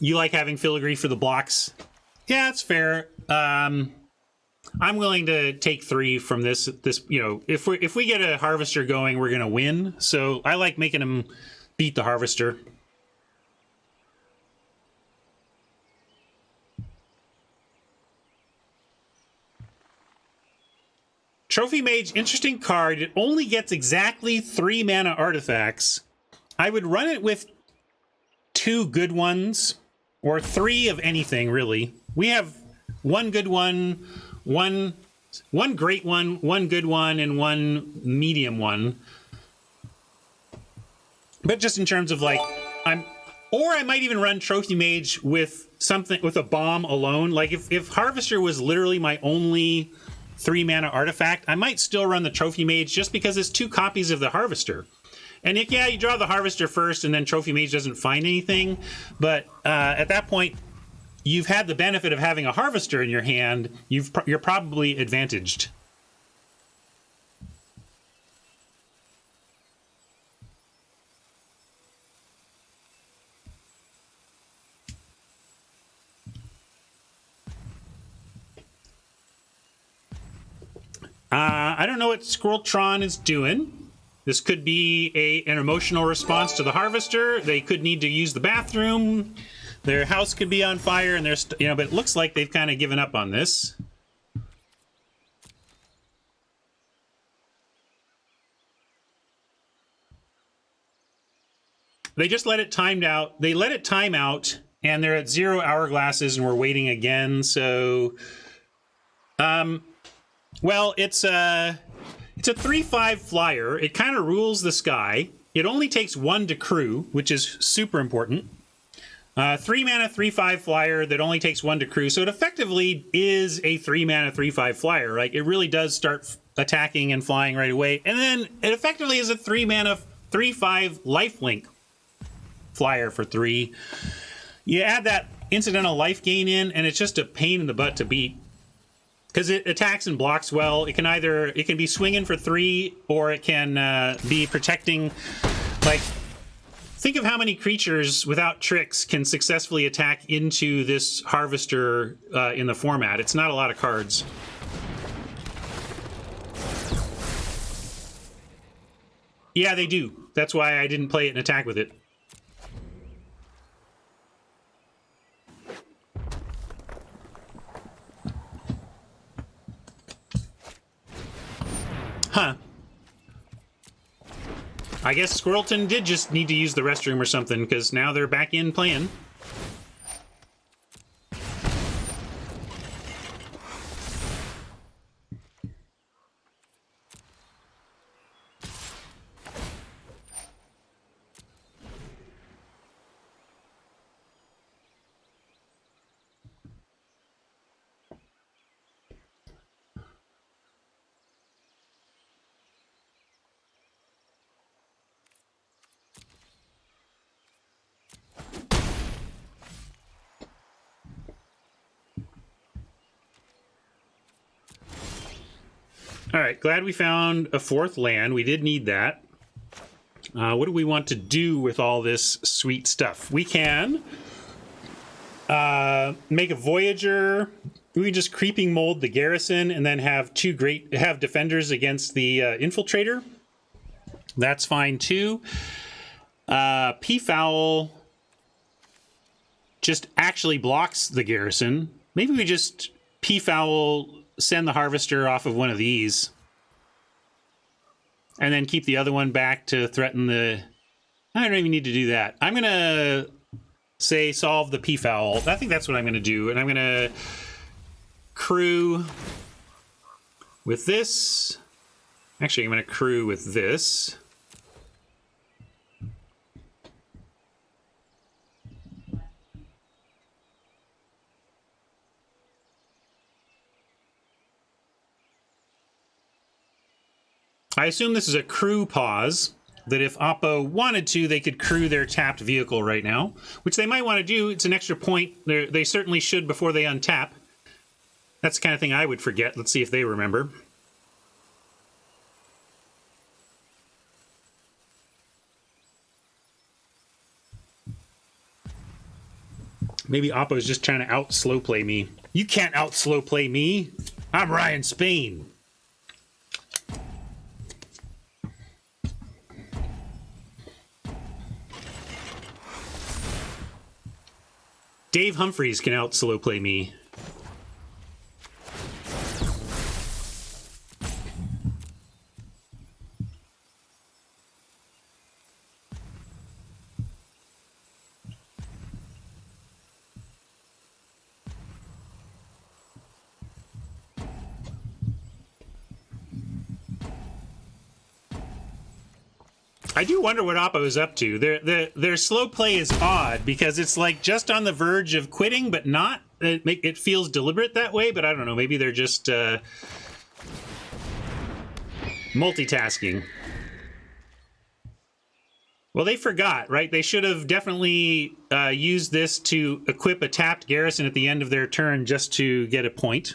You like having filigree for the blocks? Yeah, that's fair. I'm willing to take 3 from this. You know, if we get a Harvester going, we're gonna win. So I like making him beat the Harvester. Trophy Mage, interesting card. It only gets exactly 3 mana artifacts. I would run it with 2 good ones. Or 3 of anything, really. We have one good one, one great one good one, and one medium one. But just in terms of like, I might even run Trophy Mage with something, with a bomb alone. Like if Harvester was literally my only 3 mana artifact, I might still run the Trophy Mage just because it's 2 copies of the Harvester. And if, yeah, you draw the Harvester first and then Trophy Mage doesn't find anything, but at that point, you've had the benefit of having a Harvester in your hand. You're probably advantaged. I don't know what Squirreltron is doing. This could be an emotional response to the Harvester. They could need to use the bathroom. Their house could be on fire, and there's, but it looks like they've kind of given up on this. They just let it timed out. They let it time out, and they're at 0 hourglasses, and we're waiting again. So, well, it's a 3/5 flyer. It kind of rules the sky. It only takes 1 to crew, which is super important. 3 mana 3/5 flyer that only takes 1 to crew, so it effectively is a 3 mana 3/5 flyer. Like, it really does start attacking and flying right away, and then it effectively is a 3 mana 3/5 lifelink flyer for 3. You add that incidental life gain in, and it's just a pain in the butt to beat because it attacks and blocks well. It can be swinging for 3, or it can be protecting. Like, think of how many creatures without tricks can successfully attack into this Harvester in the format. It's not a lot of cards. Yeah, they do. That's why I didn't play it and attack with it. Huh. I guess Squirrelton did just need to use the restroom or something, because now they're back in playing. All right, glad we found a 4th land. We did need that. What do we want to do with all this sweet stuff? We can make a Voyager. We can just creeping mold the garrison and then have have defenders against the infiltrator. That's fine too. P-Foul just actually blocks the garrison. Maybe we just P-Foul, send the Harvester off of one of these, and then keep the other one back to threaten the... I don't even need to do that. I'm going to say solve the P-Foul. I think that's what I'm going to do, and I'm going to crew with this. Actually, I'm going to crew with this. I assume this is a crew pause, that if Oppo wanted to, they could crew their tapped vehicle right now, which they might want to do. It's an extra point. They certainly should before they untap. That's the kind of thing I would forget. Let's see if they remember. Maybe Oppo's just trying to out-slow play me. You can't out-slow play me. I'm Ryan Spain. Dave Humphreys can out-slow play me. I do wonder what Oppo is up to. Their slow play is odd because it's like just on the verge of quitting, but not. It feels deliberate that way, but I don't know. Maybe they're just multitasking. Well, they forgot, right? They should have definitely used this to equip a tapped garrison at the end of their turn just to get a point.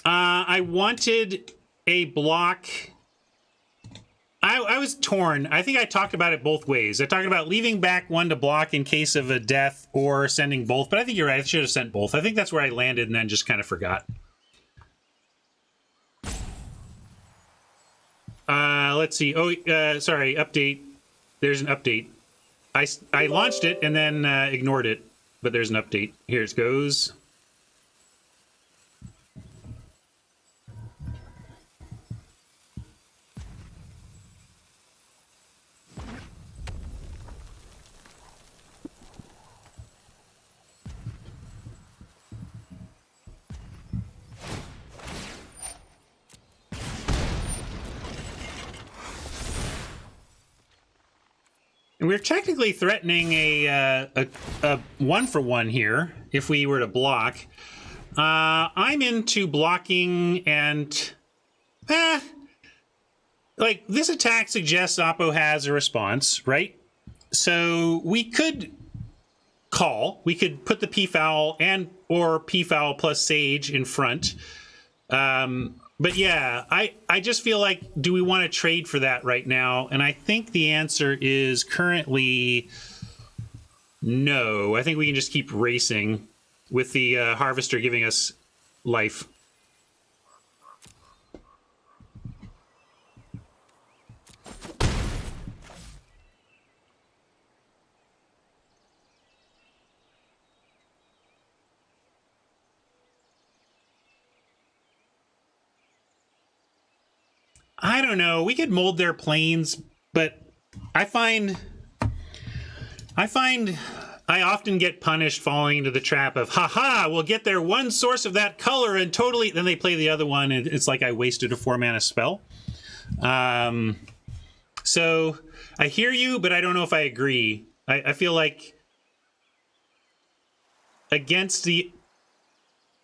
I wanted a block. I was torn. I think I talked about it both ways. I talked about leaving back one to block in case of a death or sending both, but I think you're right. I should have sent both. I think that's where I landed and then just kind of forgot. Let's see. Oh, sorry. Update. There's an update. I launched it and then ignored it, but there's an update. Here it goes. And we're technically threatening a 1-for-1 here if we were to block. I'm into blocking and... like, this attack suggests Oppo has a response, right? So we could call. We could put the P-Foul or P-Foul plus Sage in front. But yeah, I just feel like, do we want to trade for that right now? And I think the answer is currently no. I think we can just keep racing with the Harvester giving us life. I don't know. We could mold their planes, but I find I often get punished falling into the trap of, haha, we'll get their one source of that color and totally... Then they play the other one, and it's like I wasted a 4-mana spell. So I hear you, but I don't know if I agree. I feel like against the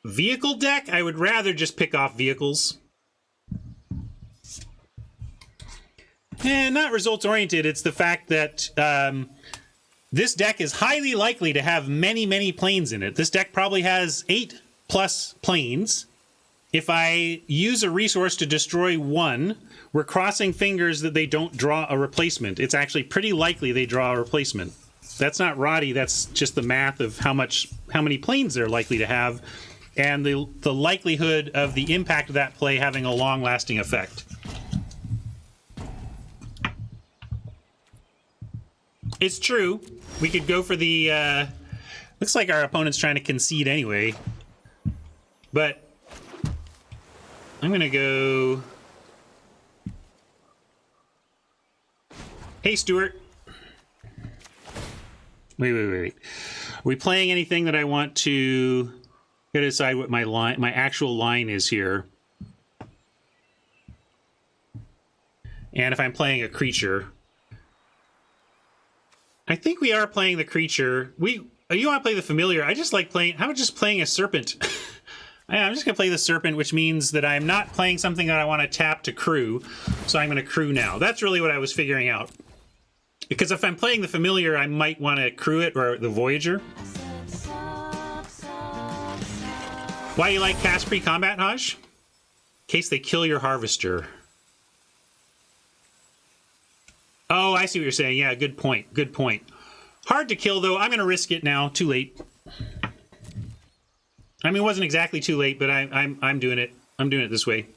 vehicle deck, I would rather just pick off vehicles. And not results-oriented, it's the fact that this deck is highly likely to have many, many planes in it. This deck probably has 8+ planes. If I use a resource to destroy one, we're crossing fingers that they don't draw a replacement. It's actually pretty likely they draw a replacement. That's not Roddy, that's just the math of how many planes they're likely to have, and the likelihood of the impact of that play having a long-lasting effect. It's true. We could go for the... looks like our opponent's trying to concede anyway. But I'm going to go... Hey, Stuart. Wait. Are we playing anything that I want to... Gotta decide what my actual line is here. And if I'm playing a creature... I think we are playing the creature. You want to play the familiar. I just like playing... How about just playing a serpent? I'm just going to play the serpent, which means that I'm not playing something that I want to tap to crew. So I'm going to crew now. That's really what I was figuring out. Because if I'm playing the familiar, I might want to crew it, or the Voyager. Why you like cast pre-combat, Haj? In case they kill your Harvester. Oh, I see what you're saying. Yeah, good point. Good point. Hard to kill, though. I'm going to risk it now. Too late. I mean, it wasn't exactly too late, but I'm doing it. I'm doing it this way.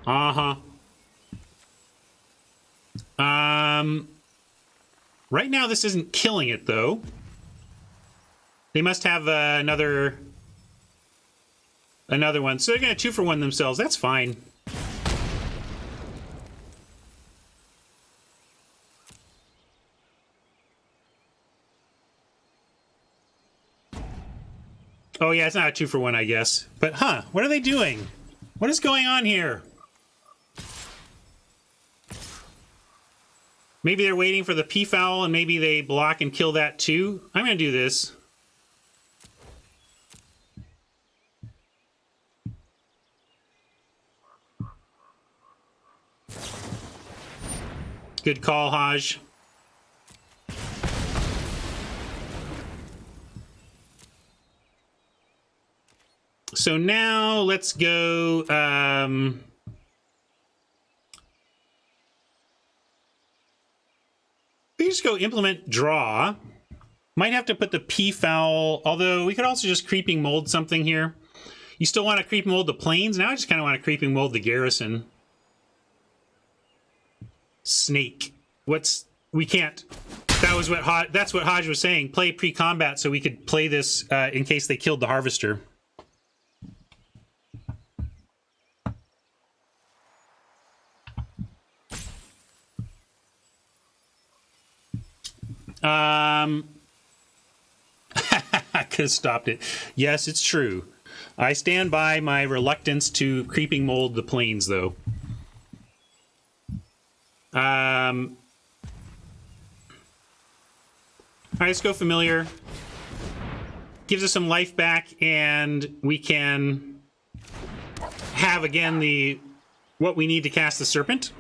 Uh-huh. Right now, this isn't killing it, though. They must have another one. So they're going to 2-for-1 themselves. That's fine. Oh, yeah, it's not a 2-for-1, I guess. But, huh, what are they doing? What is going on here? Maybe they're waiting for the P-foul, and maybe they block and kill that too. I'm going to do this. Good call, Haj. So now let's go... we just go implement draw. Might have to put the P-foul, although we could also just creeping mold something here. You still want to creep mold the planes? Now I just kind of want to creeping mold the garrison. Snake. We can't. That's what Haj was saying. Play pre-combat so we could play this in case they killed the harvester. I could have stopped it. Yes, it's true. I stand by my reluctance to creeping mold the planes, though. All right, let's go familiar. Gives us some life back, and we can have again what we need to cast the serpent.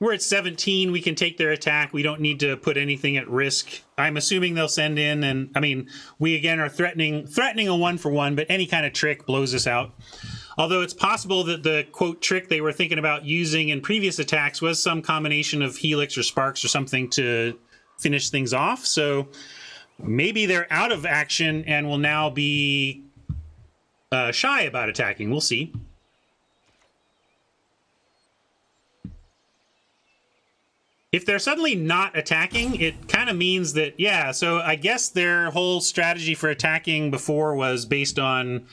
We're at 17. We can take their attack. We don't need to put anything at risk. I'm assuming they'll send in, and I mean, we again are threatening a 1-for-1, but any kind of trick blows us out. Although it's possible that the quote trick they were thinking about using in previous attacks was some combination of Helix or Sparks or something to finish things off. So maybe they're out of action and will now be shy about attacking. We'll see. If they're suddenly not attacking, it kind of means that, yeah, so I guess their whole strategy for attacking before was based on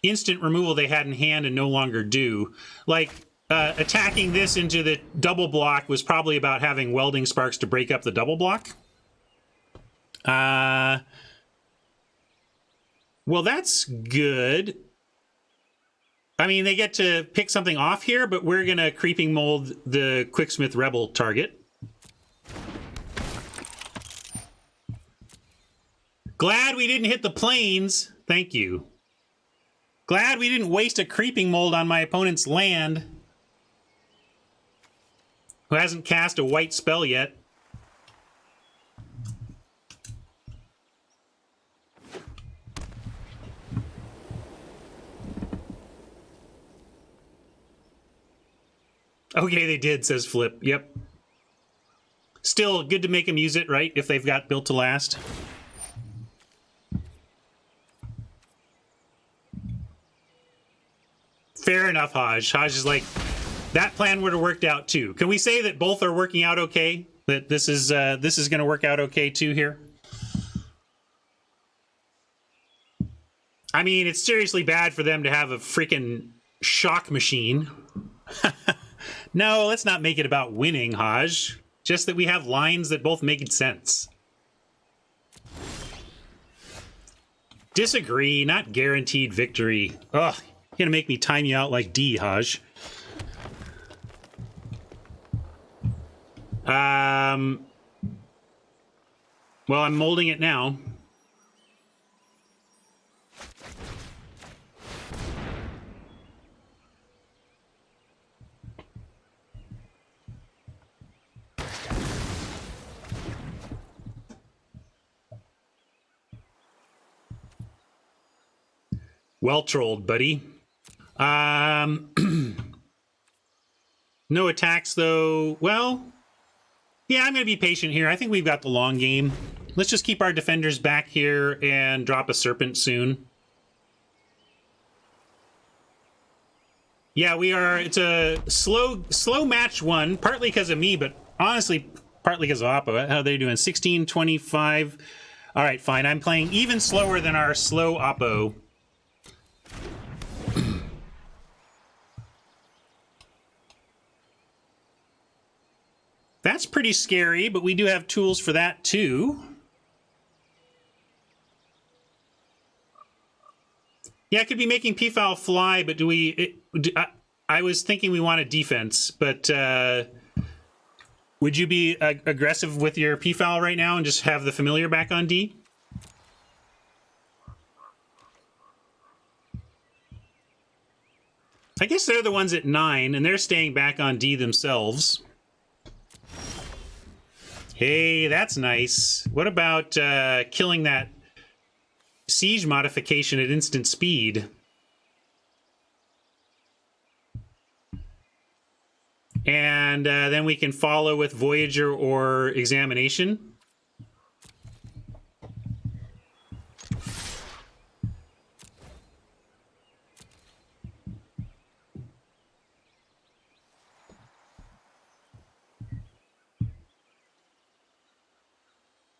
instant removal they had in hand and no longer do. Like, attacking this into the double block was probably about having welding sparks to break up the double block. Well, that's good. I mean, they get to pick something off here, but we're going to creeping mold the Quicksmith Rebel target. Glad we didn't hit the planes. Thank you. Glad we didn't waste a creeping mold on my opponent's land, who hasn't cast a white spell yet. Okay, they did, says Flip. Yep. Still, good to make them use it, right? If they've got built to last. Fair enough, Haj. Haj is like, that plan would have worked out too. Can we say that both are working out okay? That this is going to work out okay too here? I mean, it's seriously bad for them to have a freaking shock machine. No, let's not make it about winning, Haj. Just that we have lines that both make sense. Disagree, not guaranteed victory. Ugh, you're gonna make me time you out like D, Haj. Well, I'm molding it now. Well trolled, buddy. No attacks, though. Well, yeah, I'm going to be patient here. I think we've got the long game. Let's just keep our defenders back here and drop a serpent soon. Yeah, we are. It's a slow match one, partly because of me, but honestly, partly because of Oppo. How are they doing? 16, 25. All right, fine. I'm playing even slower than our slow Oppo. That's pretty scary, but we do have tools for that too. Yeah, it could be making P-Foul fly, but I was thinking we want a defense, but would you be aggressive with your P-Foul right now and just have the familiar back on D? I guess they're the ones at 9, and they're staying back on D themselves. Hey, that's nice. What about killing that siege modification at instant speed? And then we can follow with Voyager or Examination.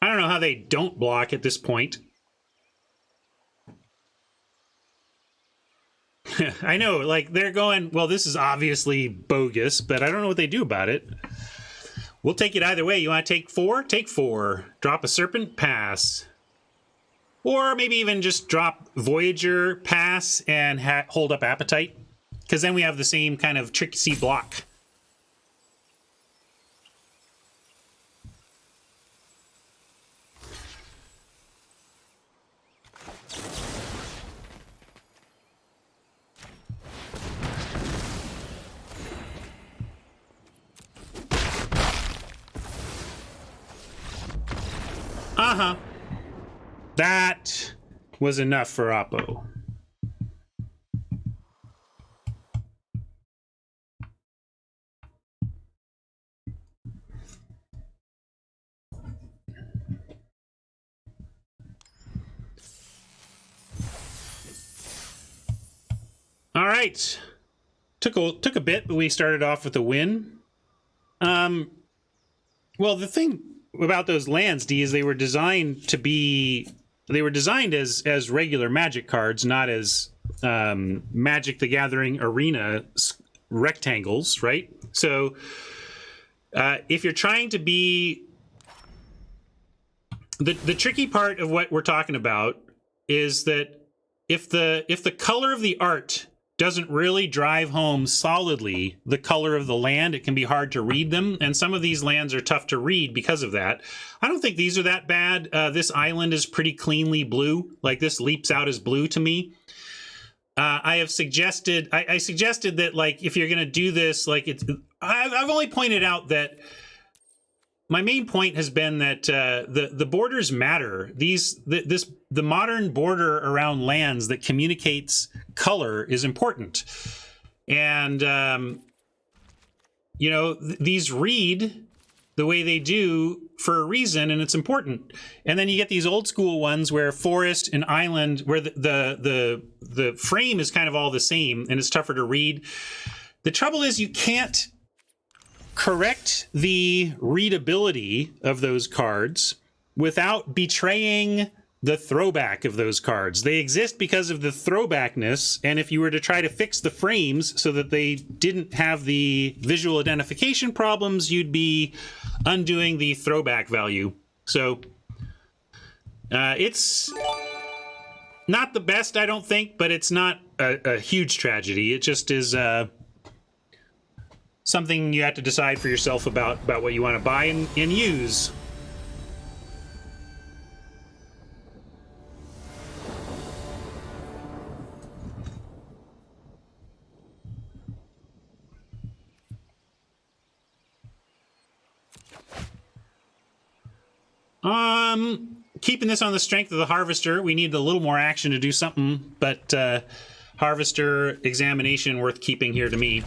I don't know how they don't block at this point. I know, like, they're going, well, this is obviously bogus, but I don't know what they do about it. We'll take it either way. You want to take 4? Take 4. Drop a Serpent, pass. Or maybe even just drop Voyager, pass, and hold up Appetite. Because then we have the same kind of tricksy block. Uh-huh. That was enough for Oppo. All right. Took a bit, but we started off with a win. Well, the thing about those lands, D, is they were designed as regular Magic cards, not as Magic the Gathering Arena rectangles, right? So if you're trying to be the tricky part of what we're talking about is that if the color of the art doesn't really drive home solidly the color of the land, it can be hard to read them, and some of these lands are tough to read because of that. I don't think these are that bad. This island is pretty cleanly blue. Like, this leaps out as blue to me. I suggested that, like, if you're going to do this, like, I've only pointed out that my main point has been that the borders matter. The modern border around lands that communicates color is important, and these read the way they do for a reason, and it's important. And then you get these old school ones where forest and island, where the frame is kind of all the same, and it's tougher to read. The trouble is you can't correct the readability of those cards without betraying the throwback of those cards. They exist because of the throwbackness, and if you were to try to fix the frames so that they didn't have the visual identification problems, you'd be undoing the throwback value. So it's not the best, I don't think, but it's not a huge tragedy. It just is something you have to decide for yourself about what you want to buy and use. Keeping this on the strength of the Harvester, we need a little more action to do something, but Harvester Examination worth keeping here to me.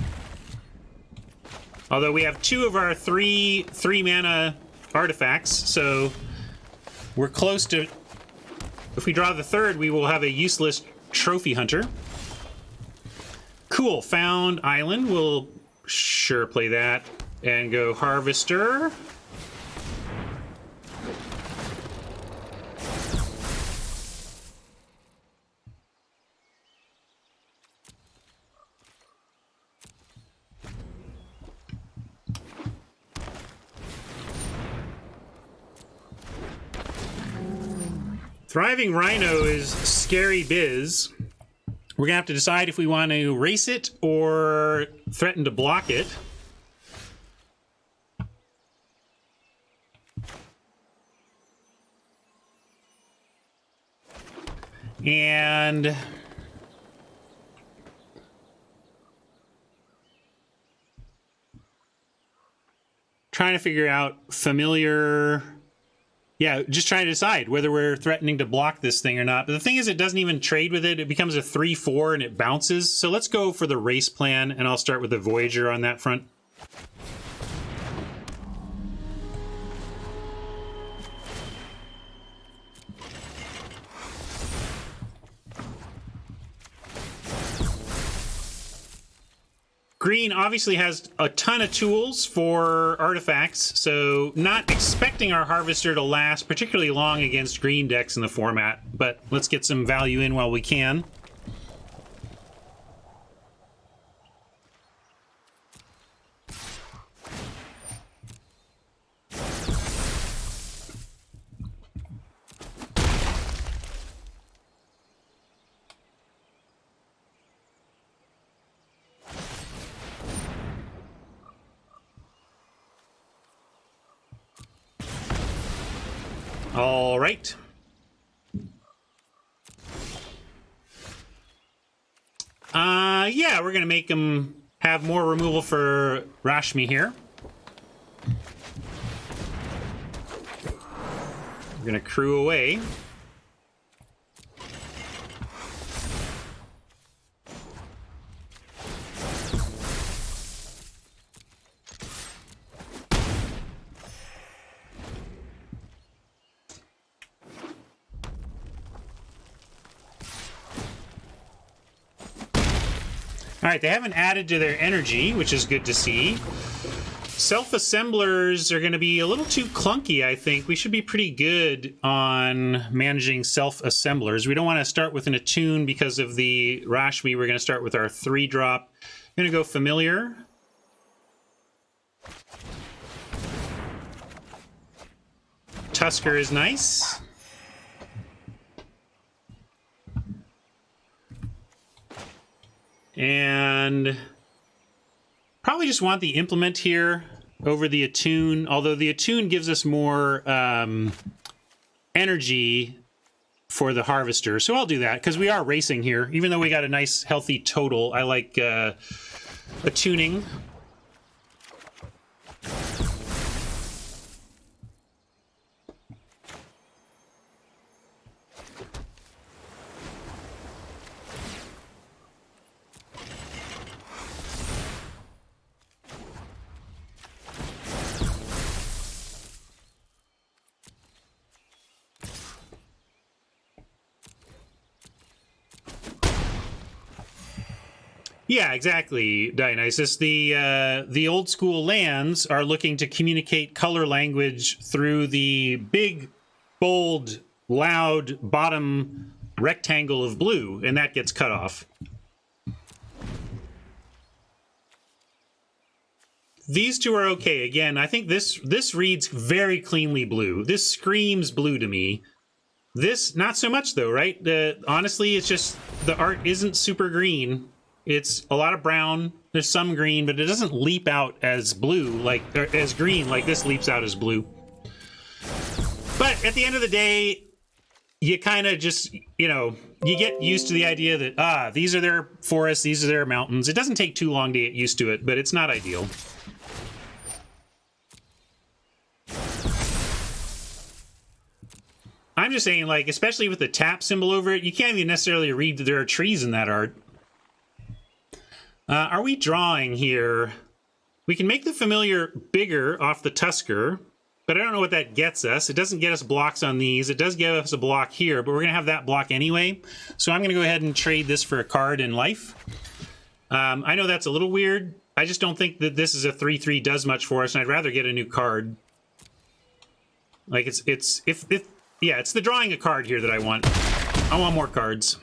Although we have 2 of our 3 mana artifacts, so we're close to... If we draw the 3rd, we will have a useless Trophy Hunter. Cool, found island. We'll sure play that and go Harvester. Thriving Rhino is scary biz. We're gonna have to decide if we want to race it or threaten to block it. And trying to figure out familiar. Yeah, just trying to decide whether we're threatening to block this thing or not. But the thing is, it doesn't even trade with it. It becomes a 3-4 and it bounces. So let's go for the race plan, and I'll start with the Voyager on that front. Green obviously has a ton of tools for artifacts, so not expecting our Harvester to last particularly long against green decks in the format, but let's get some value in while we can. All right. Yeah, we're gonna make him have more removal for Rashmi here. We're gonna crew away. All right, they haven't added to their energy, which is good to see. Self-assemblers are going to be a little too clunky, I think. We should be pretty good on managing self-assemblers. We don't want to start with an attune because of the Rashmi. We're going to start with our 3-drop. I'm going to go familiar. Tusker is nice. And probably just want the implement here over the attune, although the attune gives us more energy for the harvester. So I'll do that because we are racing here. Even though we got a nice healthy total, I like attuning. Yeah, exactly, Dionysus. The old school lands are looking to communicate color language through the big, bold, loud bottom rectangle of blue, and that gets cut off. These two are okay. Again, I think this reads very cleanly blue. This screams blue to me. This, not so much, though, right? Honestly, it's just the art isn't super green. It's a lot of brown. There's some green, but it doesn't leap out as blue, or as green, like this leaps out as blue. But at the end of the day, you kind of just, you get used to the idea that, these are their forests, these are their mountains. It doesn't take too long to get used to it, but it's not ideal. I'm just saying, especially with the tap symbol over it, you can't even necessarily read that there are trees in that art. Are we drawing here? We can make the familiar bigger off the Tusker, but I don't know what that gets us. It doesn't get us blocks on these. It does give us a block here, but we're going to have that block anyway. So I'm going to go ahead and trade this for a card in life. I know that's a little weird. I just don't think that this is a 3/3 does much for us, and I'd rather get a new card. It's the drawing a card here that I want. I want more cards.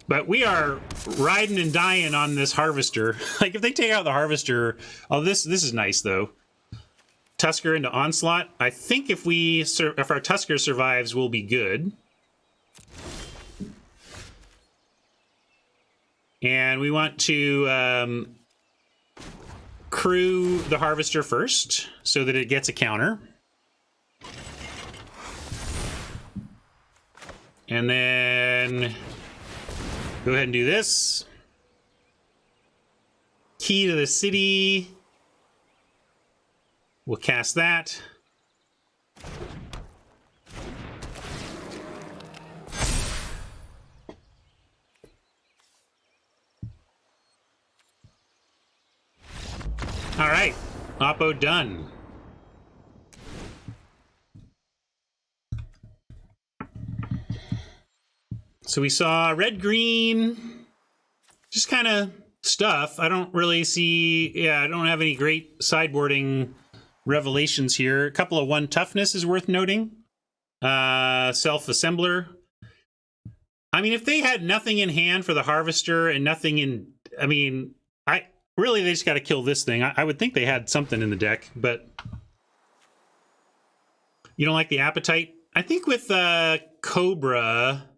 But we are riding and dying on this harvester. Like, if they take out the harvester... Oh, this is nice, though. Tusker into Onslaught. I think if our Tusker survives, we'll be good. And we want to crew the harvester first so that it gets a counter. And then go ahead and do this. Key to the city. We'll cast that. All right, Oppo done. So we saw red, green, just kind of stuff. I don't really see, yeah, I don't have any great sideboarding revelations here. A couple of 1 toughness is worth noting. Self-assembler. I mean, if they had nothing in hand for the harvester and nothing in, I mean, really, they just got to kill this thing. I would think they had something in the deck, but you don't like the appetite? I think with Cobra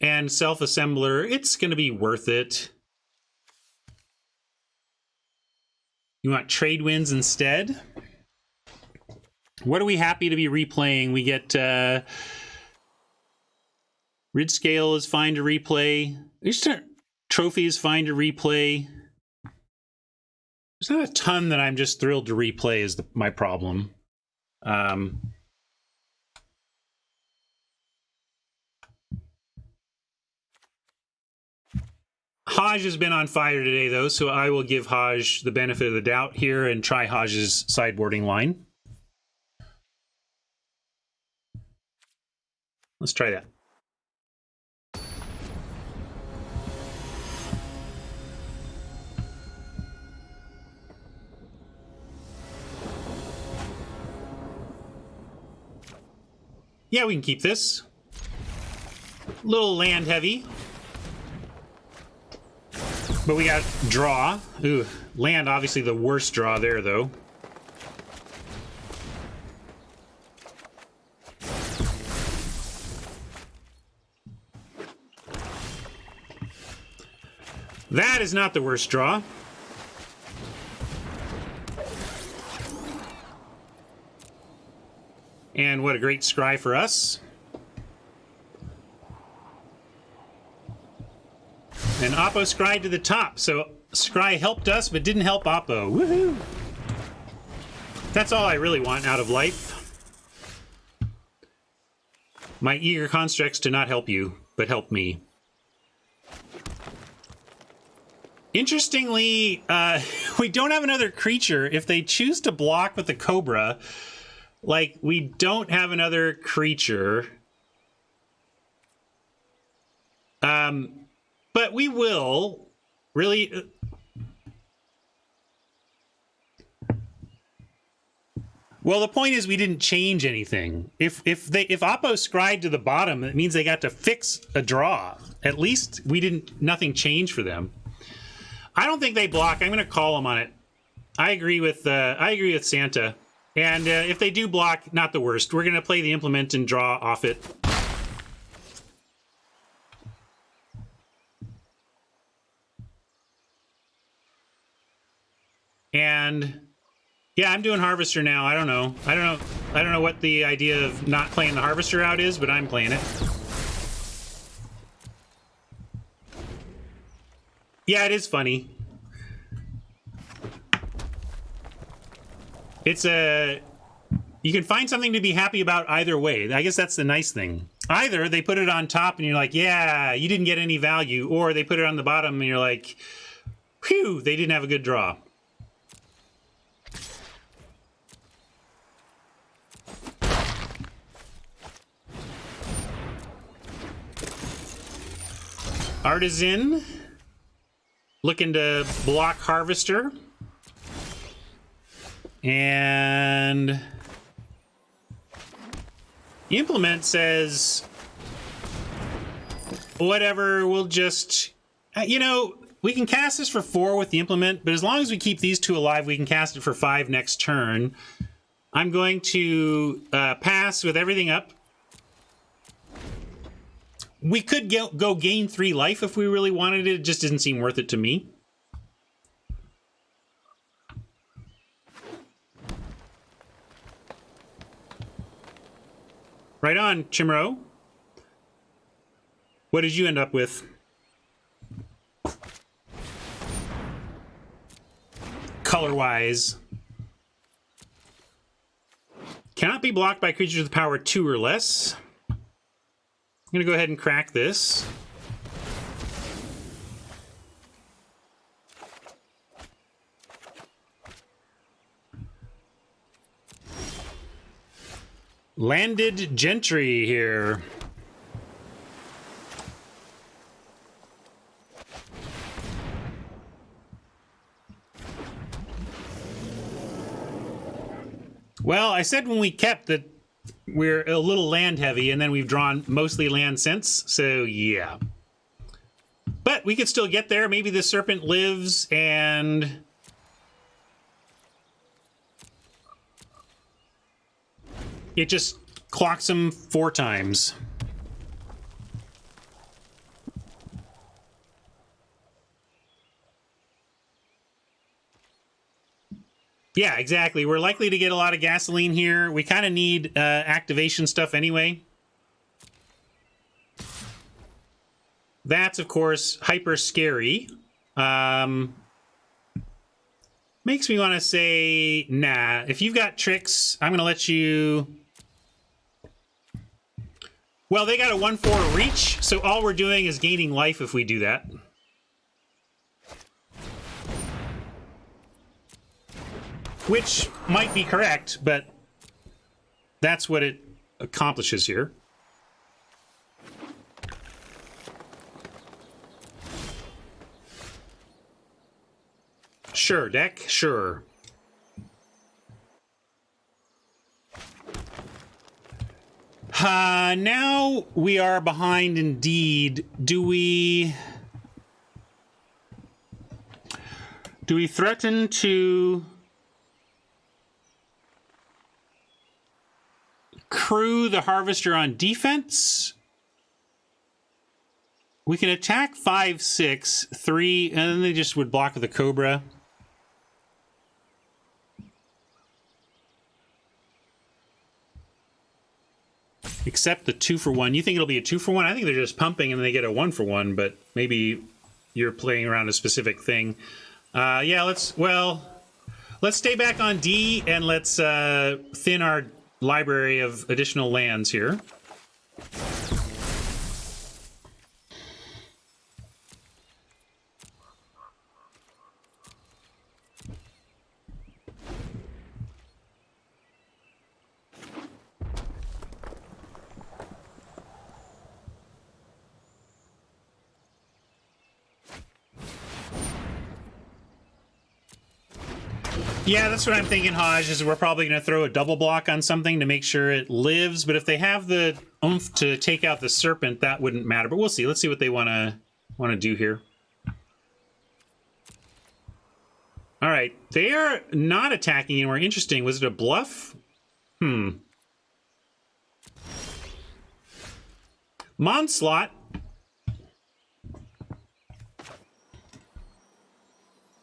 and Self-Assembler, it's going to be worth it. You want Trade Winds instead? What are we happy to be replaying? We get Rid Scale is fine to replay. Trophy is fine to replay. There's not a ton that I'm just thrilled to replay is my problem. Haj has been on fire today, though, so I will give Haj the benefit of the doubt here and try Haj's sideboarding line. Let's try that. Yeah, we can keep this. Little land heavy. But we got draw. Ooh, land, obviously the worst draw there, though. That is not the worst draw. And what a great scry for us. And Oppo scryed to the top. So scry helped us, but didn't help Oppo. Woohoo! That's all I really want out of life. My eager constructs to not help you, but help me. Interestingly, we don't have another creature. If they choose to block with the Cobra... Like, we don't have another creature. But we will really... Well, the point is we didn't change anything. If Oppo scried to the bottom, it means they got to fix a draw. At least nothing changed for them. I don't think they block. I'm going to call them on it. I agree with Santa. And if they do block, not the worst. We're going to play the implement and draw off it. And yeah, I'm doing Harvester now. I don't know what the idea of not playing the Harvester out is, but I'm playing it. Yeah, it is funny. You can find something to be happy about either way. I guess that's the nice thing. Either they put it on top and you're like, yeah, you didn't get any value, or they put it on the bottom and you're like, whew, they didn't have a good draw. Artisan, looking to block Harvester. And Implement says, whatever, we'll just... you know, we can cast this for 4 with the implement, but as long as we keep these 2 alive, we can cast it for 5 next turn. I'm going to pass with everything up. We could go gain 3 life if we really wanted it. It just didn't seem worth it to me. Right on, Chimero. What did you end up with? Color-wise. Cannot be blocked by creatures with power 2 or less. I'm going to go ahead and crack this. Landed Gentry here. Well, I said when we kept that we're a little land heavy, and then we've drawn mostly land since, so yeah. But we could still get there. Maybe the serpent lives, and... it just clocks him 4 times. Yeah, exactly. We're likely to get a lot of gasoline here. We kind of need activation stuff anyway. That's, of course, hyper scary. Makes me want to say, nah. If you've got tricks, I'm going to let you... Well, they got a 1/4 reach, so all we're doing is gaining life if we do that. Which might be correct, but that's what it accomplishes here. Sure, deck, sure. Now we are behind indeed. Do we threaten to crew the Harvester on defense? We can attack 5, 6, 3, and then they just would block with the Cobra. Except the 2-for-1. You think it'll be a 2-for-1? I think they're just pumping and they get a 1-for-1, but maybe you're playing around a specific thing. Yeah, let's stay back on D and let's thin our library of additional lands here. Yeah, that's what I'm thinking, Hodge, is we're probably going to throw a double block on something to make sure it lives, but if they have the oomph to take out the serpent, that wouldn't matter. But we'll see. Let's see what they want to do here. All right. They are not attacking anymore. Interesting. Was it a bluff? Monslot.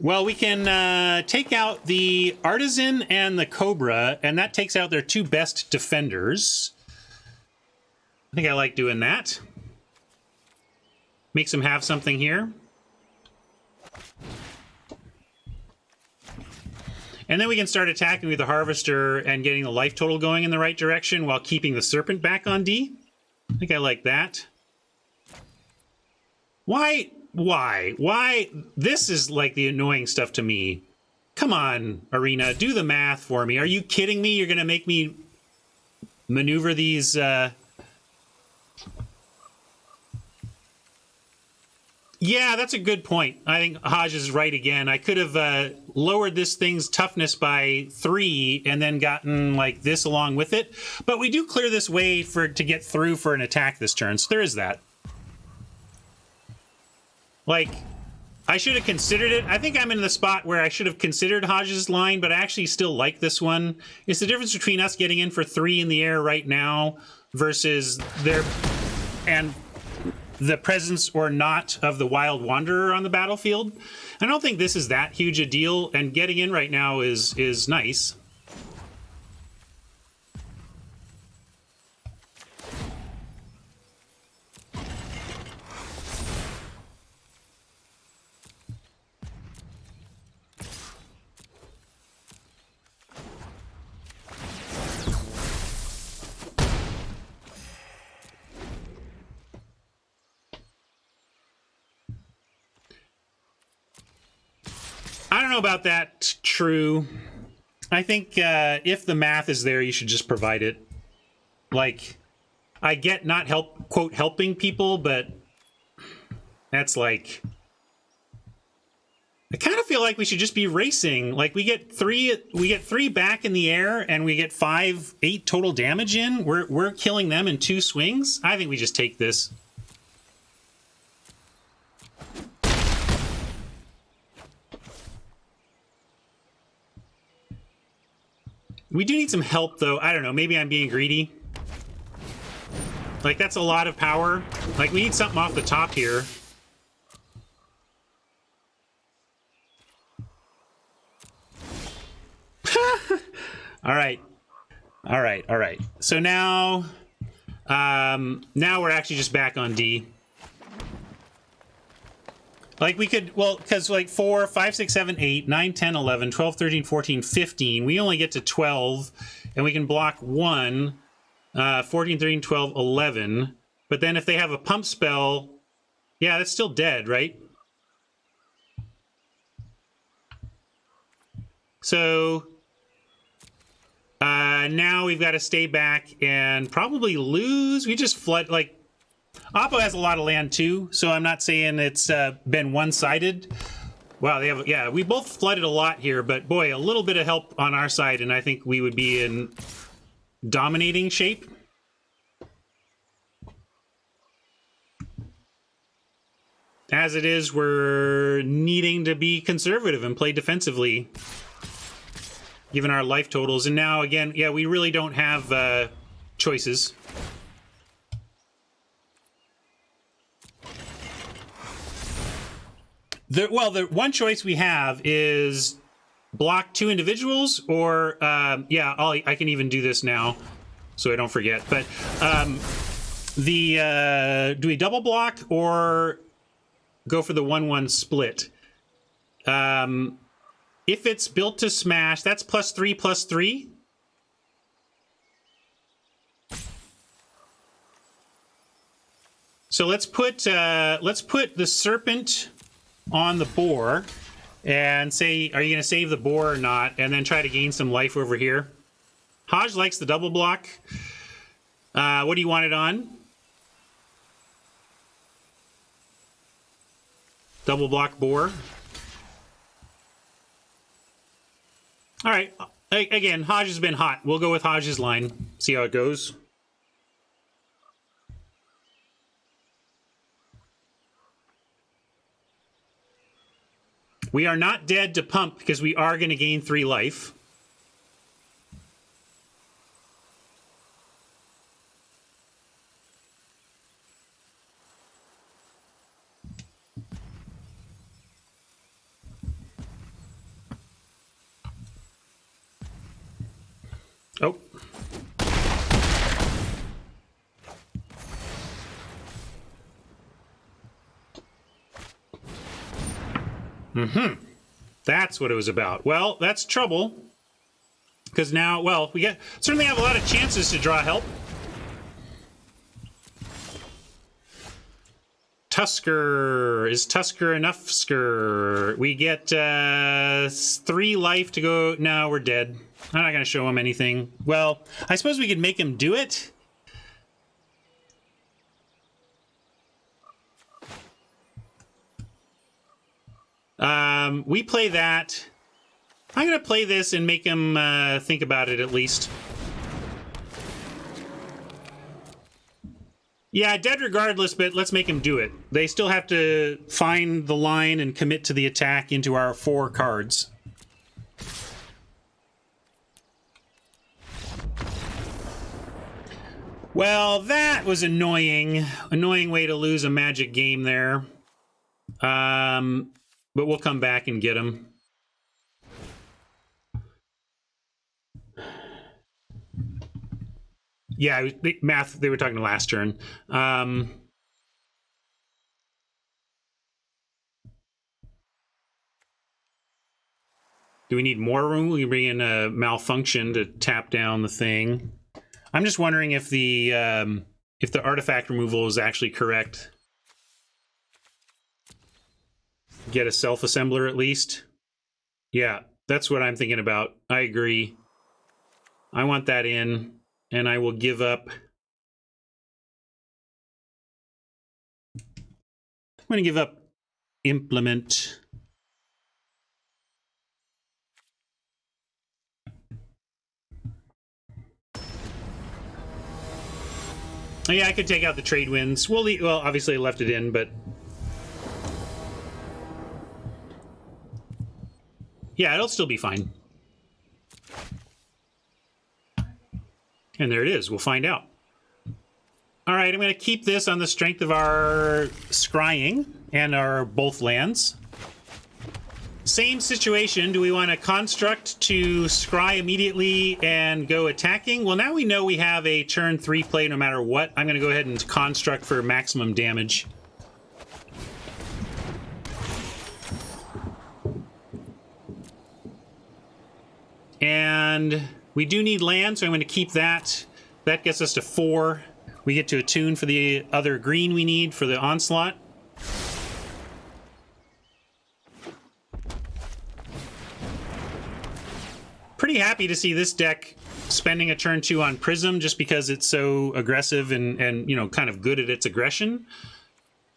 Well, we can take out the Artisan and the Cobra, and that takes out their 2 best defenders. I think I like doing that. Makes them have something here. And then we can start attacking with the Harvester and getting the life total going in the right direction while keeping the Serpent back on D. I think I like that. Why? This is like the annoying stuff to me. Come on, Arena, do the math for me. Are you kidding me? You're going to make me maneuver these... Yeah, that's a good point. I think Hodge is right again. I could have lowered this thing's toughness by 3 and then gotten like this along with it. But we do clear this way to get through for an attack this turn, so there is that. Like, I should have considered it. I think I'm in the spot where I should have considered Hodge's line, but I actually still like this one. It's the difference between us getting in for 3 in the air right now versus their and the presence or not of the Wild Wanderer on the battlefield. I don't think this is that huge a deal, and getting in right now is nice. I don't know about that, true. I think if the math is there, you should just provide it. Like, I get not quote helping people, but that's like, I kind of feel like we should just be racing. Like, we get three back in the air, and we get 8 total damage in. We're killing them in 2 swings. I think we just take this. We do need some help, though. I don't know. Maybe I'm being greedy. Like, that's a lot of power. Like, we need something off the top here. All right. All right. All right. So now we're actually just back on D. Like, we could, well, because like 4, 5, 6, 7, 8, 9, 10, 11, 12, 13, 14, 15. We only get to 12, and we can block 1, 14, 13, 12, 11. But then if they have a pump spell, yeah, that's still dead, right? So now we've got to stay back and probably lose. We just flood, like, Oppo has a lot of land too, so I'm not saying it's been one-sided. Wow, they have, yeah, we both flooded a lot here, but boy, a little bit of help on our side, and I think we would be in dominating shape. As it is, we're needing to be conservative and play defensively, given our life totals. And now, again, yeah, we really don't have choices. The one choice we have is block 2 individuals, or yeah, I can even do this now, so I don't forget. But do we double block or go for the 1-1 split? If it's built to smash, that's +3/+3. So let's put the serpent on the boar and say, are you going to save the boar or not? And then try to gain some life over here. Hodge likes the double block. What do you want it on? Double block boar. All right. Again, Hodge has been hot. We'll go with Hodge's line. See how it goes. We are not dead to pump because we are going to gain 3 life. Oh. Mm-hmm. That's what it was about. Well, that's trouble. Because now, well, we certainly have a lot of chances to draw help. Tusker. Is Tusker enough? Sker. We get 3 life to go. No, we're dead. I'm not going to show him anything. Well, I suppose we could make him do it. We play that. I'm going to play this and make him think about it at least. Yeah, dead regardless, but let's make him do it. They still have to find the line and commit to the attack into our 4 cards. Well, that was annoying. Annoying way to lose a magic game there. But we'll come back and get him. Yeah, math, they were talking last turn. Do we need more room? We can bring in a malfunction to tap down the thing. I'm just wondering if the artifact removal is actually correct. Get a self-assembler at least. Yeah, that's what I'm thinking about. I agree. I want that in, and I will give up. I'm going to give up implement. Oh, yeah, I could take out the trade winds. Well, obviously I left it in, but yeah, it'll still be fine. And there it is. We'll find out. All right, I'm going to keep this on the strength of our scrying and our both lands. Same situation. Do we want to construct to scry immediately and go attacking? Well, now we know we have a turn 3 play no matter what. I'm going to go ahead and construct for maximum damage. And we do need land, so I'm going to keep that. That gets us to 4. We get to attune for the other green we need for the onslaught. Pretty happy to see this deck spending a turn 2 on Prism just because it's so aggressive and you know, kind of good at its aggression.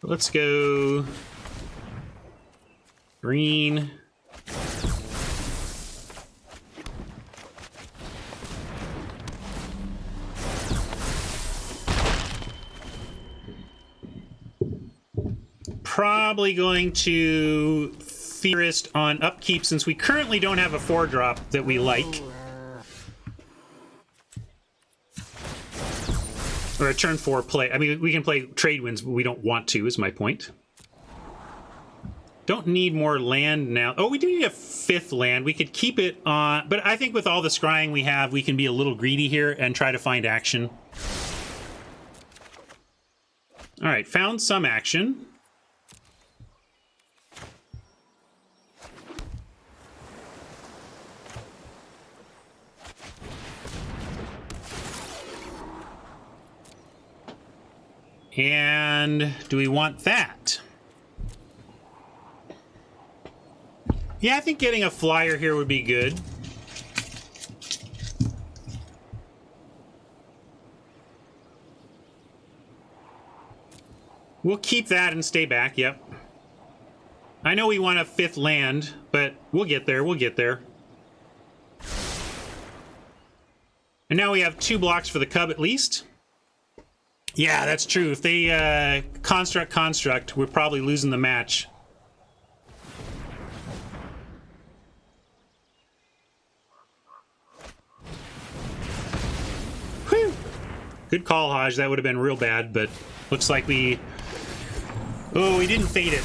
Let's go green. Probably going to Theorist on upkeep since we currently don't have a 4-drop that we like. Or a turn 4 play. I mean, we can play trade winds, but we don't want to, is my point. Don't need more land now. Oh, we do need a 5th land. We could keep it on, but I think with all the scrying we have, we can be a little greedy here and try to find action. All right, found some action. And do we want that? Yeah, I think getting a flyer here would be good. We'll keep that and stay back, yep. I know we want a 5th land, but we'll get there, we'll get there. And now we have 2 blocks for the cub at least. Yeah, that's true. If they construct, we're probably losing the match. Whew. Good call, Hodge. That would have been real bad, but looks like we... Oh, we didn't fade it.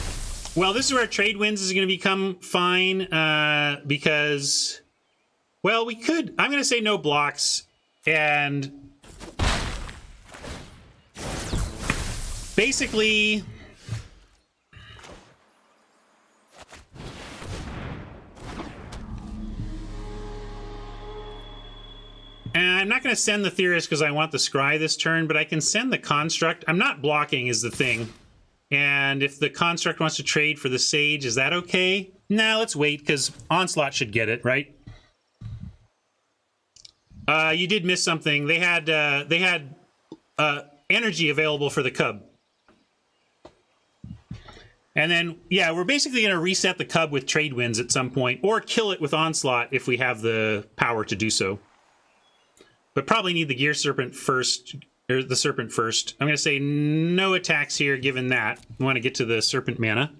Well, this is where trade winds is going to become fine, because... Well, we could... I'm going to say no blocks, and... Basically, and I'm not going to send the Theorist because I want the Scry this turn, but I can send the Construct. I'm not blocking is the thing. And if the Construct wants to trade for the Sage, is that okay? Nah, let's wait because Onslaught should get it, right? You did miss something. They had energy available for the Cub. And then, yeah, we're basically going to reset the Cub with trade winds at some point, or kill it with Onslaught if we have the power to do so. But probably need the Gear Serpent first, There's the serpent first. I'm going to say no attacks here, given that. I want to get to the serpent mana.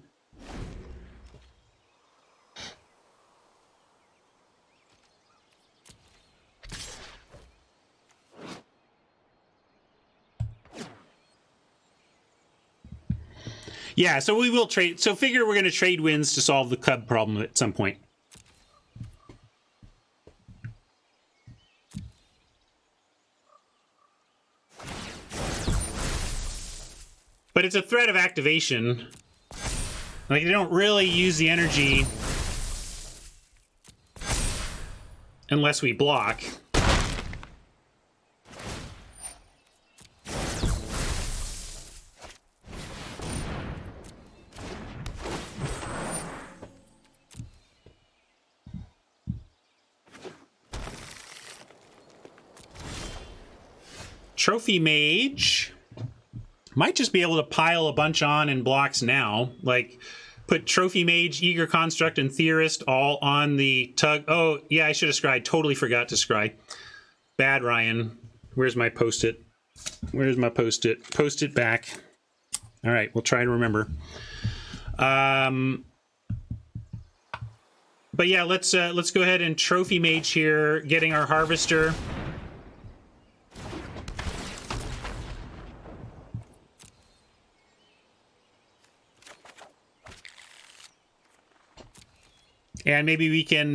Yeah, so we will trade. So figure we're going to trade wins to solve the cub problem at some point. But it's a threat of activation. Like, they don't really use the energy unless we block. Trophy Mage might just be able to pile a bunch on in blocks now. Like, put Trophy Mage, Eager Construct, and Theorist all on the tug. Oh, yeah, I should have scryed. Totally forgot to scry. Bad, Ryan. Where's my post-it? Where's my post-it? Post-it back. All right, we'll try to remember. But yeah, let's go ahead and Trophy Mage here, getting our Harvester. And maybe we can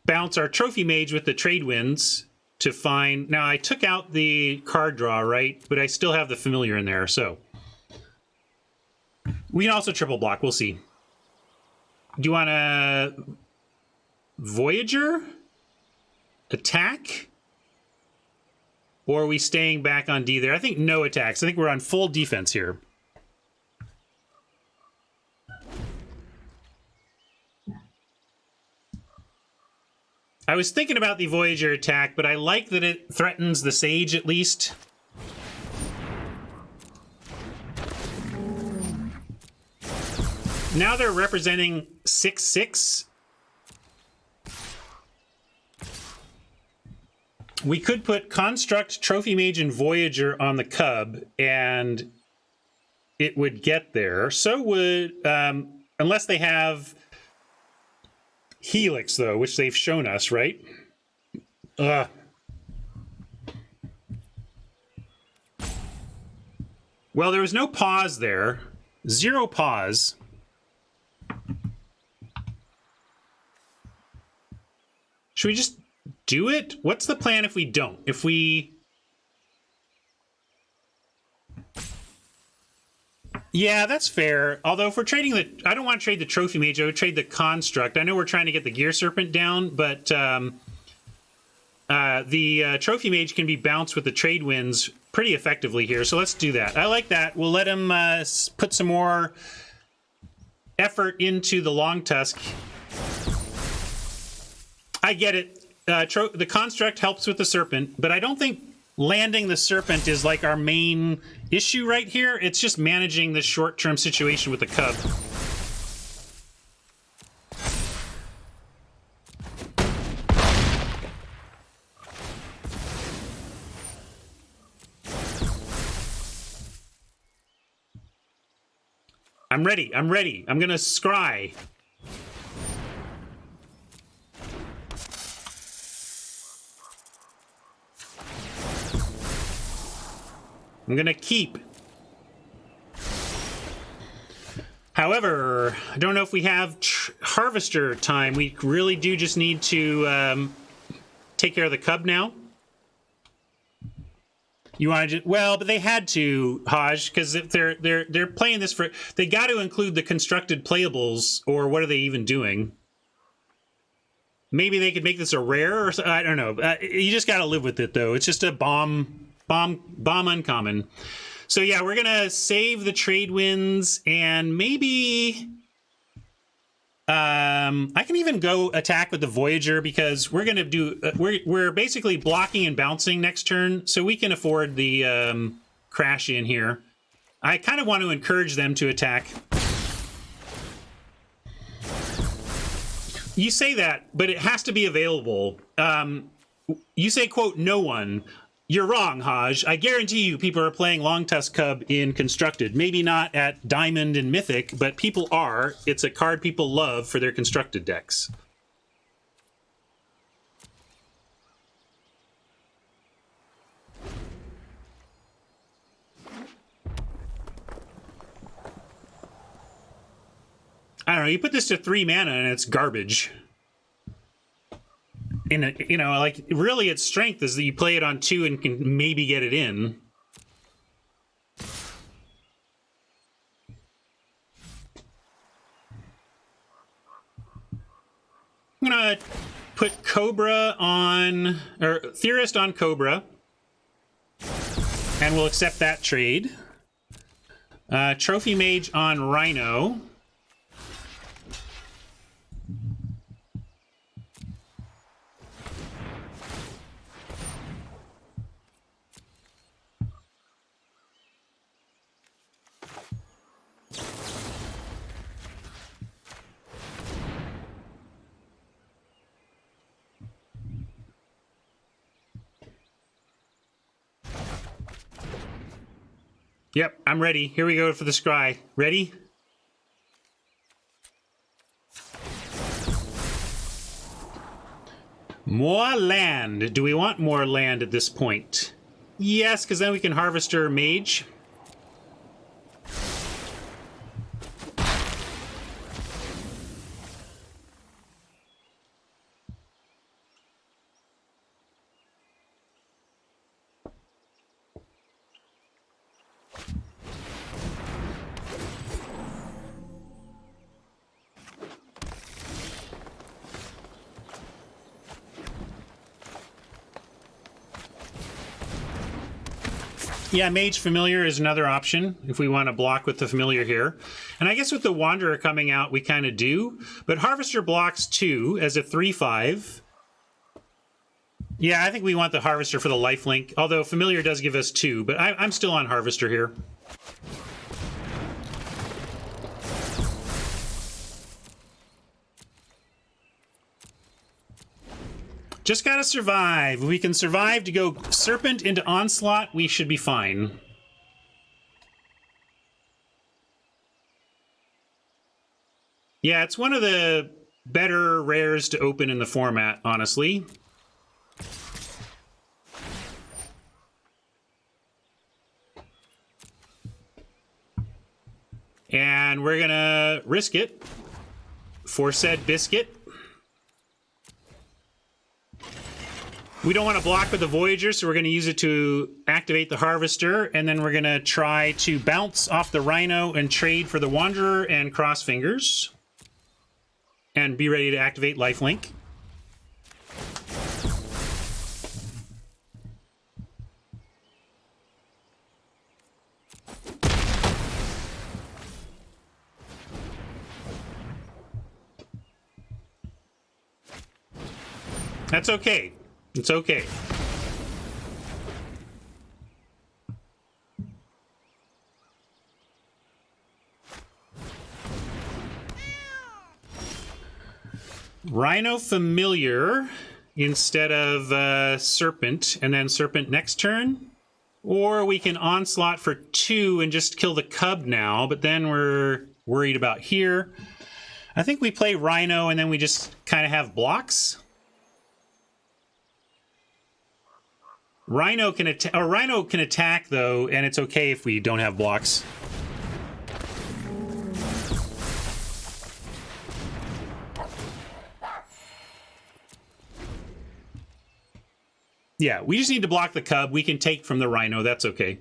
bounce our Trophy Mage with the trade wins to find... Now, I took out the card draw, right? But I still have the Familiar in there, so... We can also triple block. We'll see. Do you want to... Voyager? Attack? Or are we staying back on D there? I think no attacks. I think we're on full defense here. I was thinking about the Voyager attack, but I like that it threatens the Sage at least. Now they're representing 6/6. We could put Construct, Trophy Mage, and Voyager on the Cub, and it would get there. So would, unless they have... Helix, though, which they've shown us, right? Well, there was no pause there. Zero pause. Should we just do it? What's the plan if we don't? If we... Yeah, that's fair. Although if we're trading the... I don't want to trade the Trophy Mage. I would trade the Construct. I know we're trying to get the Gear Serpent down, but the Trophy Mage can be bounced with the trade wins pretty effectively here. So let's do that. I like that. We'll let him put some more effort into the Long Tusk. I get it. The Construct helps with the Serpent, but I don't think landing the Serpent is like our main issue right here. It's just managing the short-term situation with the Cub. I'm ready. I'm ready. I'm gonna scry. I'm gonna keep. However, I don't know if we have Harvester time. We really do just need to take care of the Cub now. You want to? Well, but they had to, Haj, because if they're playing this for. They got to include the constructed playables, or what are they even doing? Maybe they could make this a rare, or I don't know. You just got to live with it, though. It's just a bomb uncommon. So yeah, we're gonna save the trade wins, and maybe I can even go attack with the Voyager, because we're gonna do we're basically blocking and bouncing next turn, so we can afford the crash in here. I kind of want to encourage them to attack. You say that, but it has to be available. You say, quote, no one. You're wrong, Haj. I guarantee you people are playing Long Tusk Cub in Constructed. Maybe not at Diamond and Mythic, but people are. It's a card people love for their Constructed decks. I don't know, you put this to 3 mana and it's garbage. In a, you know, like, really its strength is that you play it on 2 and can maybe get it in. I'm gonna put Cobra on, or Theorist on Cobra, and we'll accept that trade. Trophy Mage on Rhino. Yep, I'm ready. Here we go for the scry. Ready? More land. Do we want more land at this point? Yes, because then we can Harvester Mage. Yeah, Mage Familiar is another option if we want to block with the Familiar here. And I guess with the Wanderer coming out, we kind of do. But Harvester blocks 2 as a 3/5. Yeah, I think we want the Harvester for the lifelink, although Familiar does give us 2, but I'm still on Harvester here. Just gotta survive. If we can survive to go Serpent into Onslaught, we should be fine. Yeah, it's one of the better rares to open in the format, honestly. And we're gonna risk it for said biscuit. We don't want to block with the Voyager, so we're going to use it to activate the Harvester, and then we're going to try to bounce off the Rhino and trade for the Wanderer and cross fingers. And be ready to activate Lifelink. That's okay. It's okay. Rhino Familiar instead of Serpent, and then Serpent next turn. Or we can Onslaught for 2 and just kill the Cub now, but then we're worried about here. I think we play Rhino and then we just kind of have blocks. Rhino can attack though, and it's okay if we don't have blocks. Yeah, we just need to block the Cub. We can take from the Rhino. That's okay.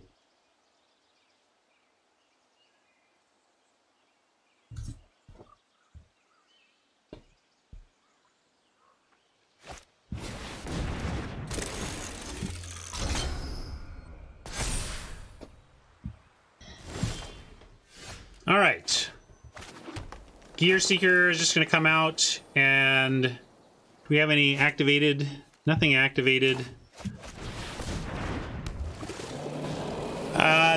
All right. Gear Seeker is just going to come out, and do we have any activated? Nothing activated.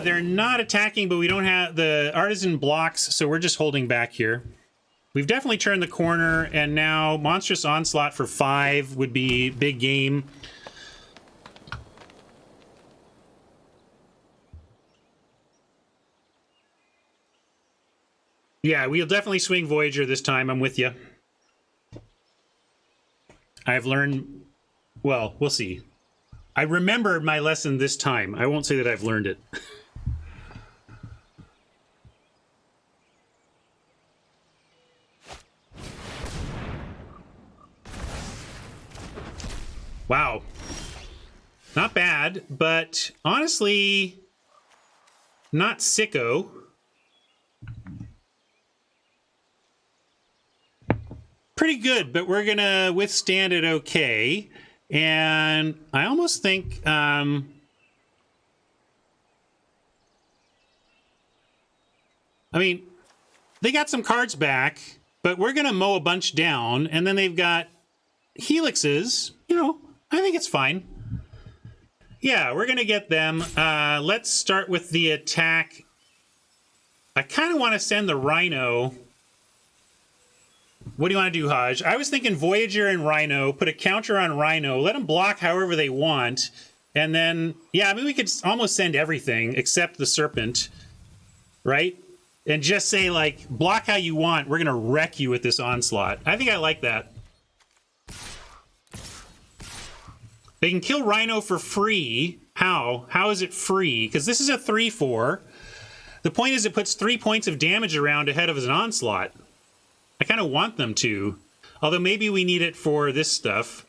They're not attacking, but we don't have the Artisan blocks, so we're just holding back here. We've definitely turned the corner, and now Monstrous Onslaught for 5 would be big game. Yeah, we'll definitely swing Voyager this time. I'm with you. I've learned... Well, we'll see. I remembered my lesson this time. I won't say that I've learned it. Wow. Not bad, but honestly, not sicko. Pretty good, but we're gonna withstand it okay. And I almost think I mean, they got some cards back, but we're gonna mow a bunch down, and then they've got helixes. You know, I think it's fine. Yeah, we're gonna get them. Let's start with the attack. I kind of want to send the Rhino. What do you want to do, Hodge? I was thinking Voyager and Rhino, put a counter on Rhino, let them block however they want, and then, yeah, I mean, we could almost send everything except the Serpent, right? And just say, like, block how you want. We're going to wreck you with this onslaught. I think I like that. They can kill Rhino for free. How? How is it free? Because this is a 3/4. The point is it puts 3 points of damage around ahead of an onslaught. I kind of want them to. Although maybe we need it for this stuff.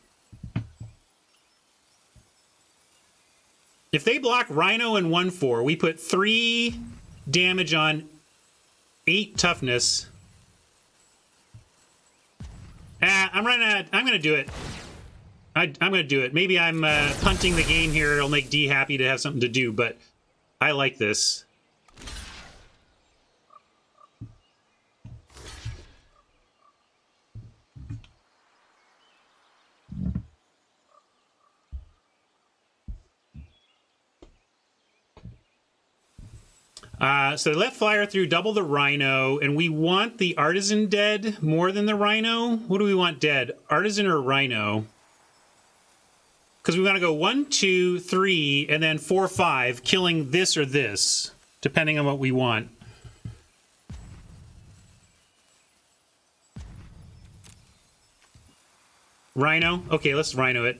If they block Rhino and 1/4, we put 3 damage on 8 toughness. I'm running out. I'm going to do it. I'm going to do it. Maybe I'm punting the game here. It'll make D happy to have something to do, but I like this. So they let Flyer through, double the Rhino, and we want the Artisan dead more than the Rhino. What do we want dead? Artisan or Rhino? Because we want to go 1, 2, 3, and then 4, 5, killing this or this, depending on what we want. Rhino? Okay, let's Rhino it.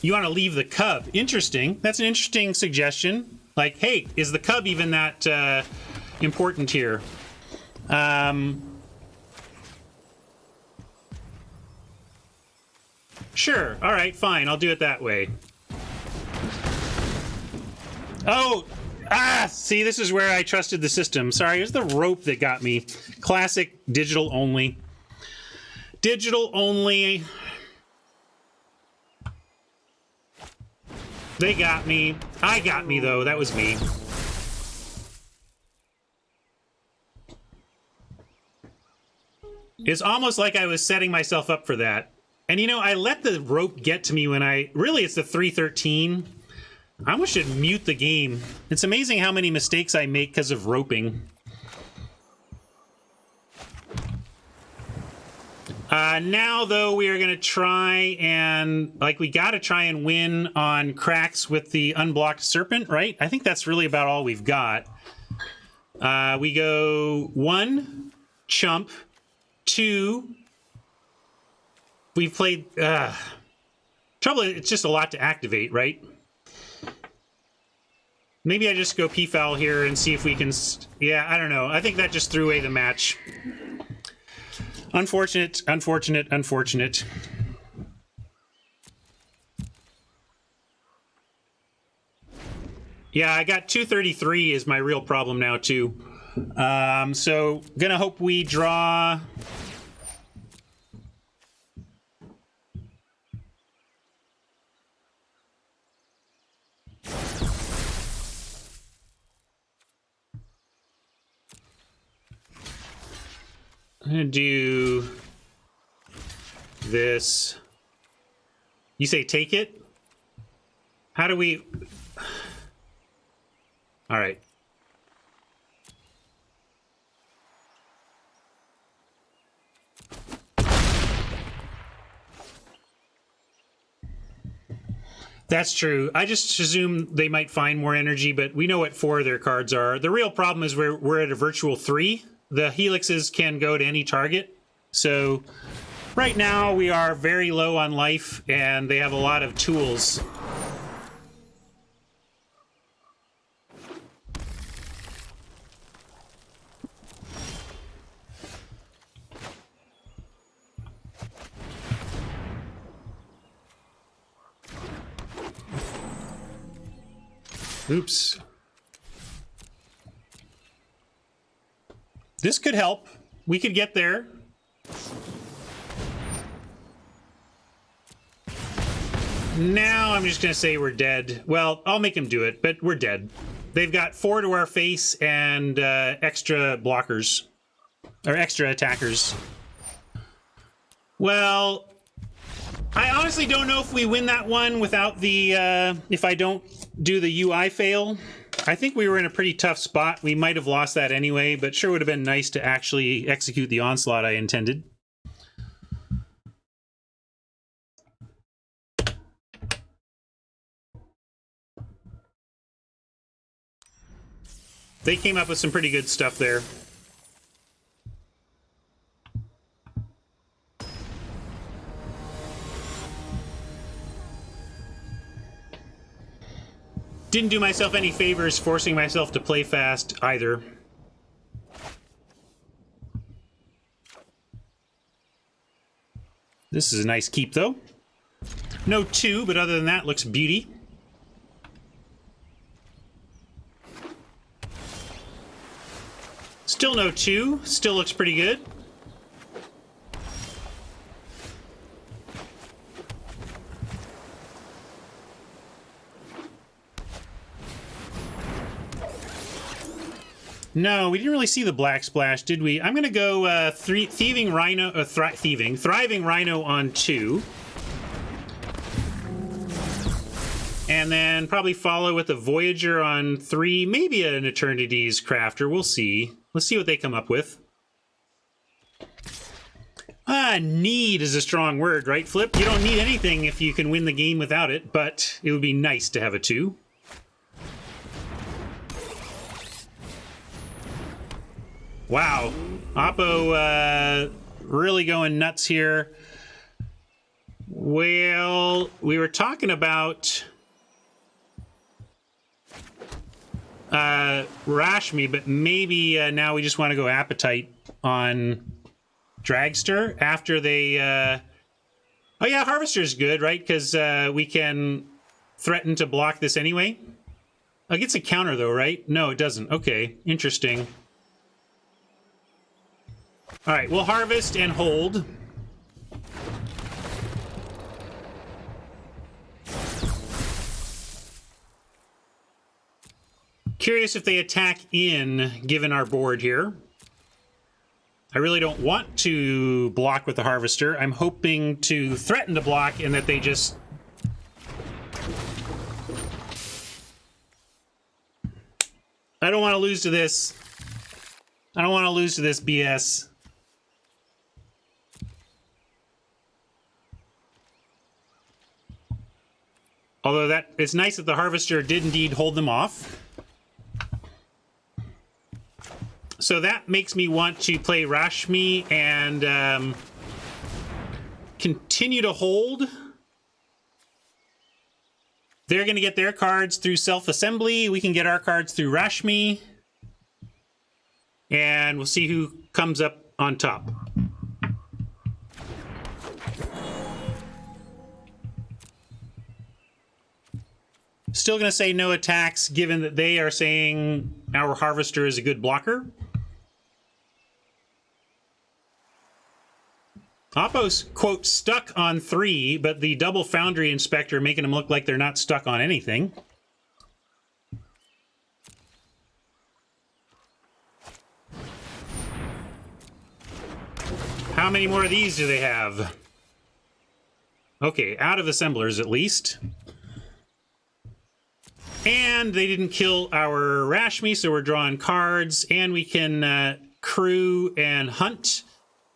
You want to leave the Cub. Interesting. That's an interesting suggestion. Like, hey, is the Cub even that important here? Sure. All right, fine. I'll do it that way. Oh, see, this is where I trusted the system. Sorry, it was the rope that got me. Classic digital only. Digital only. They got me. I got me, though. That was me. It's almost like I was setting myself up for that. And, you know, I let the rope get to me when really, it's the 313. I almost should mute the game. It's amazing how many mistakes I make because of roping. Now, though, we are going to try and, like, we got to try and win on cracks with the unblocked Serpent, right? I think that's really about all we've got. We go 1, chump, 2. We've played... trouble, it's just a lot to activate, right? Maybe I just go P-foul here and see if we can... Yeah, I don't know. I think that just threw away the match. Unfortunate, unfortunate, unfortunate. Yeah, I got 233 is my real problem now, too. So, gonna hope we draw... I'm gonna do this. You say take it? How do we... All right. That's true. I just assume they might find more energy, but we know what 4 of their cards are. The real problem is we're at a virtual 3. The helixes can go to any target. So right now we are very low on life, and they have a lot of tools. Oops. This could help. We could get there. Now I'm just going to say we're dead. Well, I'll make him do it, but we're dead. They've got 4 to our face and extra blockers. Or extra attackers. Well, I honestly don't know if we win that one without the... if I don't do the UI fail. I think we were in a pretty tough spot. We might have lost that anyway, but sure would have been nice to actually execute the onslaught I intended. They came up with some pretty good stuff there. Didn't do myself any favors forcing myself to play fast either. This is a nice keep, though. No 2, but other than that, looks beauty. Still no 2. Still looks pretty good. No, we didn't really see the black splash, did we? I'm going to go Thriving Rhino on 2. And then probably follow with a Voyager on 3, maybe an Eternity's Crafter. We'll see. Let's see what they come up with. Need is a strong word, right, Flip? You don't need anything if you can win the game without it, but it would be nice to have a 2. Wow. Oppo really going nuts here. Well, we were talking about Rashmi, but maybe now we just want to go Appetite on Dragster after they... Oh yeah, Harvester's good, right? Because we can threaten to block this anyway. It gets a counter though, right? No, it doesn't. Okay, interesting. All right, we'll harvest and hold. Curious if they attack in, given our board here. I really don't want to block with the Harvester. I'm hoping to threaten to block and that they just... I don't want to lose to this. I don't want to lose to this BS. Although it's nice that the Harvester did indeed hold them off. So that makes me want to play Rashmi and continue to hold. They're going to get their cards through self-assembly. We can get our cards through Rashmi. And we'll see who comes up on top. Still going to say no attacks, given that they are saying our Harvester is a good blocker. Oppo's, quote, stuck on 3, but the double Foundry Inspector making them look like they're not stuck on anything. How many more of these do they have? Okay, out of assemblers at least. And they didn't kill our Rashmi, so we're drawing cards, and we can crew and hunt,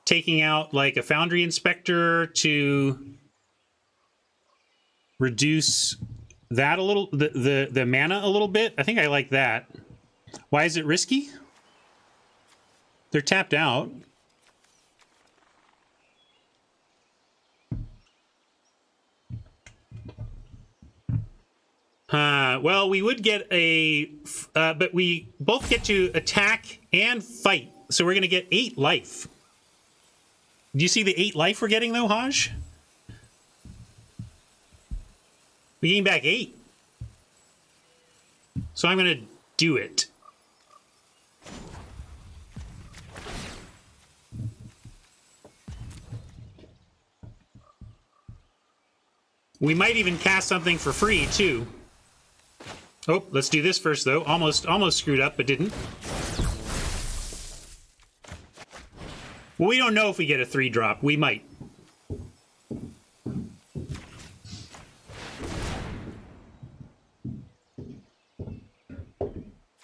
taking out like a Foundry Inspector to reduce that a little, the mana a little bit. I think I like that. Why is it risky? They're tapped out. Well, we would get a, but we both get to attack and fight. So we're going to get 8 life. Do you see the 8 life we're getting, though, Haj? We gain back 8. So I'm going to do it. We might even cast something for free, too. Oh, let's do this first, though. Almost screwed up, but didn't. Well, we don't know if we get a 3-drop. We might.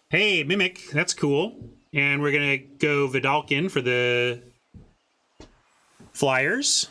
Hey, Mimic. That's cool. And we're going to go Vidalkin for the Flyers.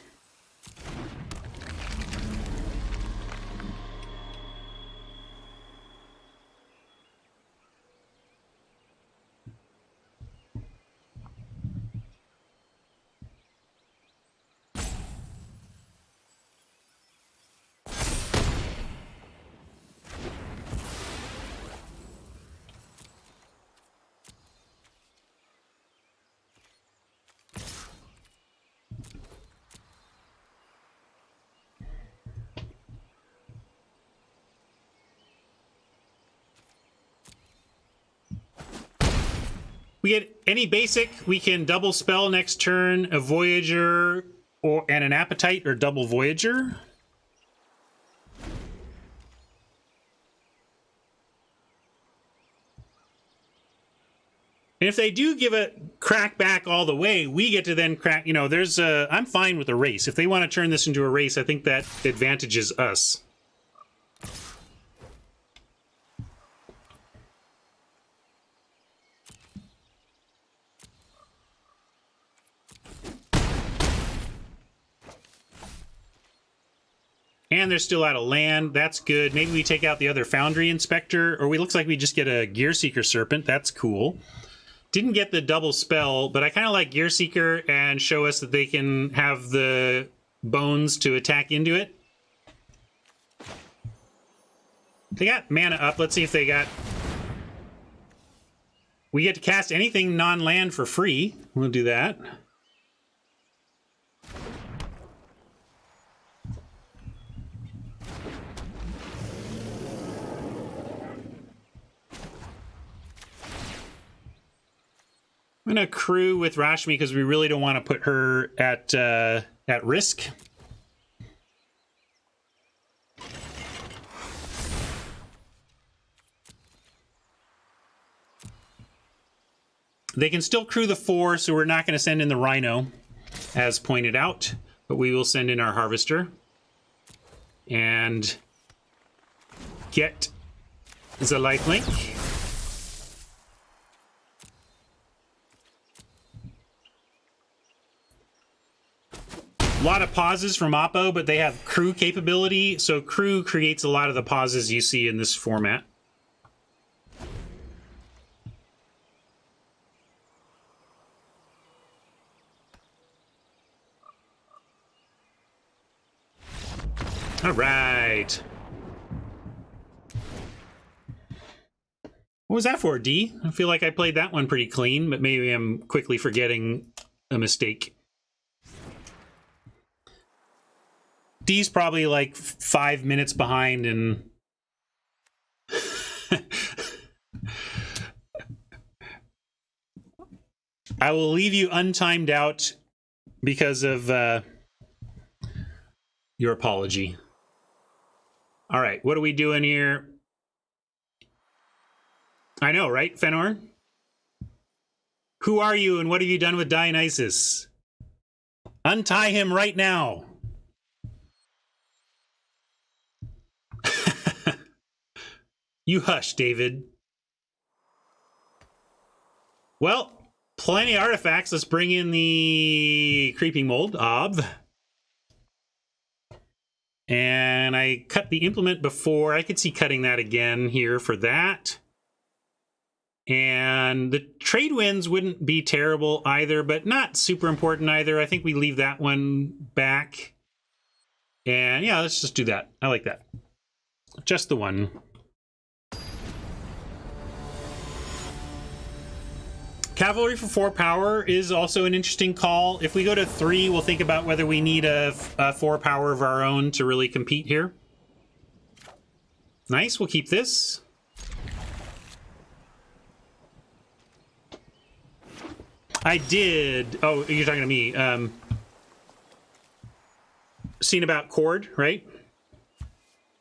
We get any basic, we can double spell next turn, a Voyager and an Appetite, or double Voyager. And if they do give a crack back all the way, we get to then crack, you know, there's a, I'm fine with a race. If they want to turn this into a race, I think that advantages us. And they're still out of land. That's good. Maybe we take out the other Foundry Inspector, or we looks like we just get a Gear Seeker Serpent. That's cool. Didn't get the double spell, but I kind of like Gear Seeker and show us that they can have the bones to attack into it. They got mana up. Let's see if they got... We get to cast anything non-land for free. We'll do that. I'm gonna crew with Rashmi because we really don't want to put her at risk. They can still crew the 4, so we're not going to send in the Rhino, as pointed out, but we will send in our Harvester and get the lifelink. A lot of pauses from Oppo, but they have crew capability, so crew creates a lot of the pauses you see in this format. All right. What was that for, D? I feel like I played that one pretty clean, but maybe I'm quickly forgetting a mistake. D's probably like 5 minutes behind, and I will leave you untimed out because of your apology. All right, what are we doing here? I know, right, Fenor? Who are you and what have you done with Dionysus? Untie him right now. You hush, David. Well, plenty of artifacts. Let's bring in the Creeping Mold, Ob. And And I cut the implement before. I could see cutting that again here for that. And the trade winds wouldn't be terrible either, but not super important either. I think we leave that one back. And yeah, let's just do that. I like that. Just the one. Cavalry for 4 power is also an interesting call. If we go to 3, we'll think about whether we need a 4 power of our own to really compete here. Nice, we'll keep this. I did. Oh, you're talking to me. Seen about cord, right?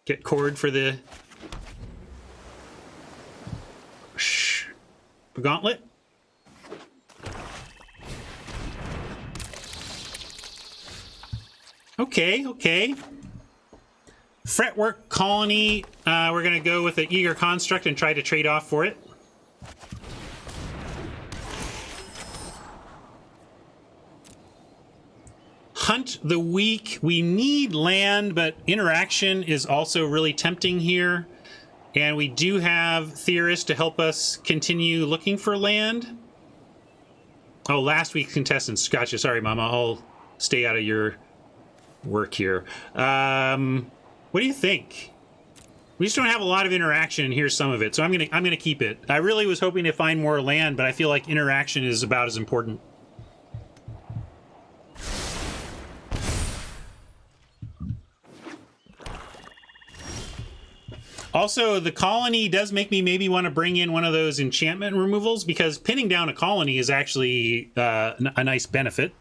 Get cord for the gauntlet. Okay, okay. Fretwork colony. We're going to go with the eager construct and try to trade off for it. Hunt the weak. We need land, but interaction is also really tempting here. And we do have theorists to help us continue looking for land. Oh, last week's contestants. Gotcha. Sorry, Mama. I'll stay out of your work here. What do you think? We just don't have a lot of interaction, and here's some of it. So I'm gonna keep it. I really was hoping to find more land, but I feel like interaction is about as important. Also, the colony does make me maybe want to bring in one of those enchantment removals, because pinning down a colony is actually a nice benefit.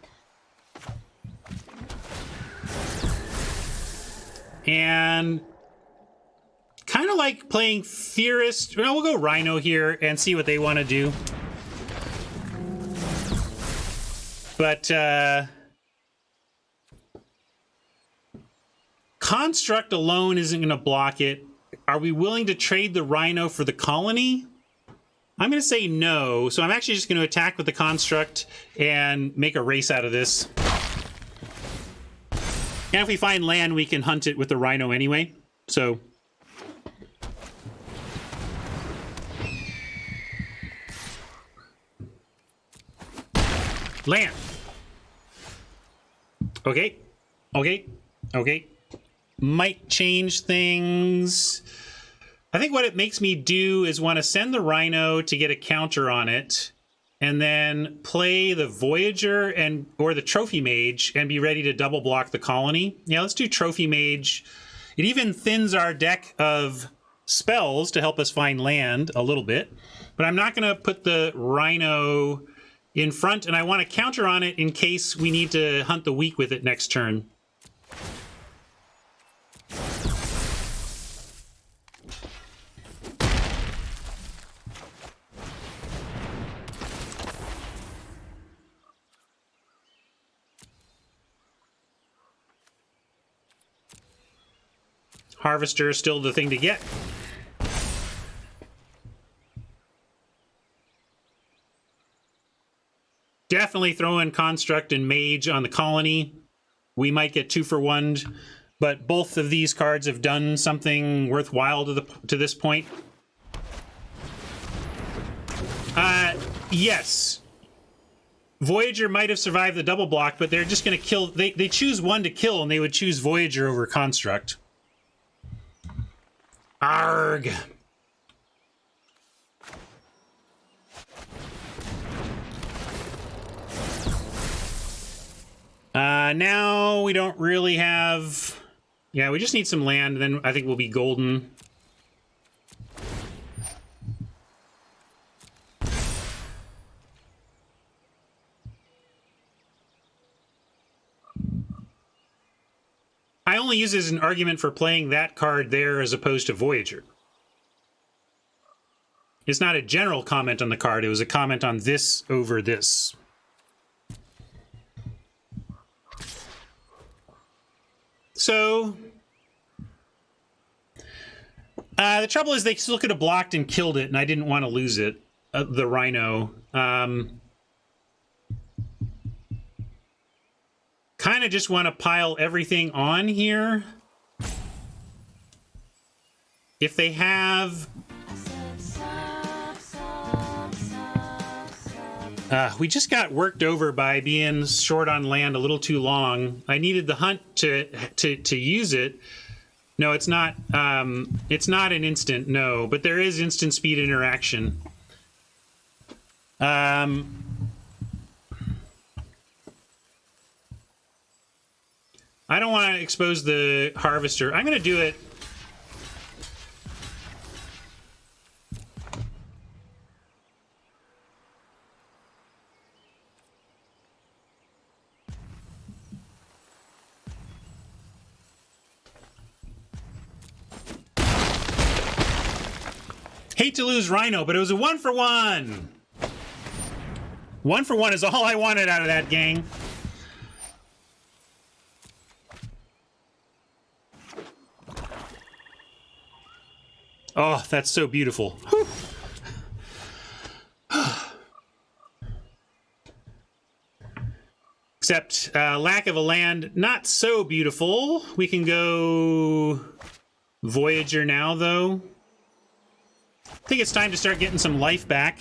And kind of like playing Theorist. Well, we'll go Rhino here and see what they want to do. But Construct alone isn't going to block it. Are we willing to trade the Rhino for the colony? I'm going to say no. So I'm actually just going to attack with the Construct and make a race out of this. And if we find land, we can hunt it with the Rhino anyway. So land. Okay. Okay. Okay. Might change things. I think what it makes me do is want to send the Rhino to get a counter on it, and then play the Voyager or the Trophy Mage and be ready to double block the colony. Yeah, let's do Trophy Mage. It even thins our deck of spells to help us find land a little bit, but I'm not going to put the Rhino in front, and I want to counter on it in case we need to hunt the weak with it next turn. Harvester is still the thing to get. Definitely throw in Construct and Mage on the colony. We might get 2 for 1, but both of these cards have done something worthwhile to this point. Yes. Voyager might have survived the double block, but they're just going to kill. They choose one to kill, and they would choose Voyager over Construct. Arg. Now we don't really have... Yeah, we just need some land, and then I think we'll be golden. I only use it as an argument for playing that card there as opposed to Voyager. It's not a general comment on the card, it was a comment on this over this. So, the trouble is they still could have blocked and killed it, and I didn't want to lose it, the Rhino. Kind of just want to pile everything on here. if they have... we just got worked over by being short on land a little too long. I needed the hunt to use it. No, it's not. It's not an instant. No, but there is instant speed interaction. I don't want to expose the harvester. I'm going to do it. Hate to lose Rhino, but it was a 1-for-1. 1-for-1 is all I wanted out of that gang. Oh, that's so beautiful. Except lack of a land, not so beautiful. We can go Voyager now, though. I think it's time to start getting some life back.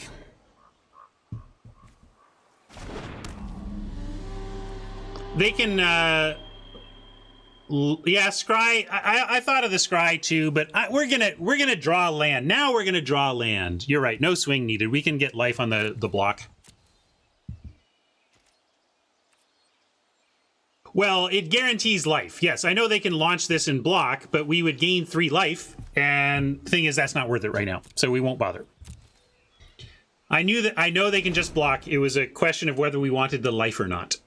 They can, yeah, scry. I thought of the scry too, but we're gonna draw land. Now we're gonna draw land. You're right. No swing needed. We can get life on the block. Well, it guarantees life. Yes, I know they can launch this in block, but we would gain 3 life. And the thing is, that's not worth it right now, so we won't bother. I know they can just block. It was a question of whether we wanted the life or not.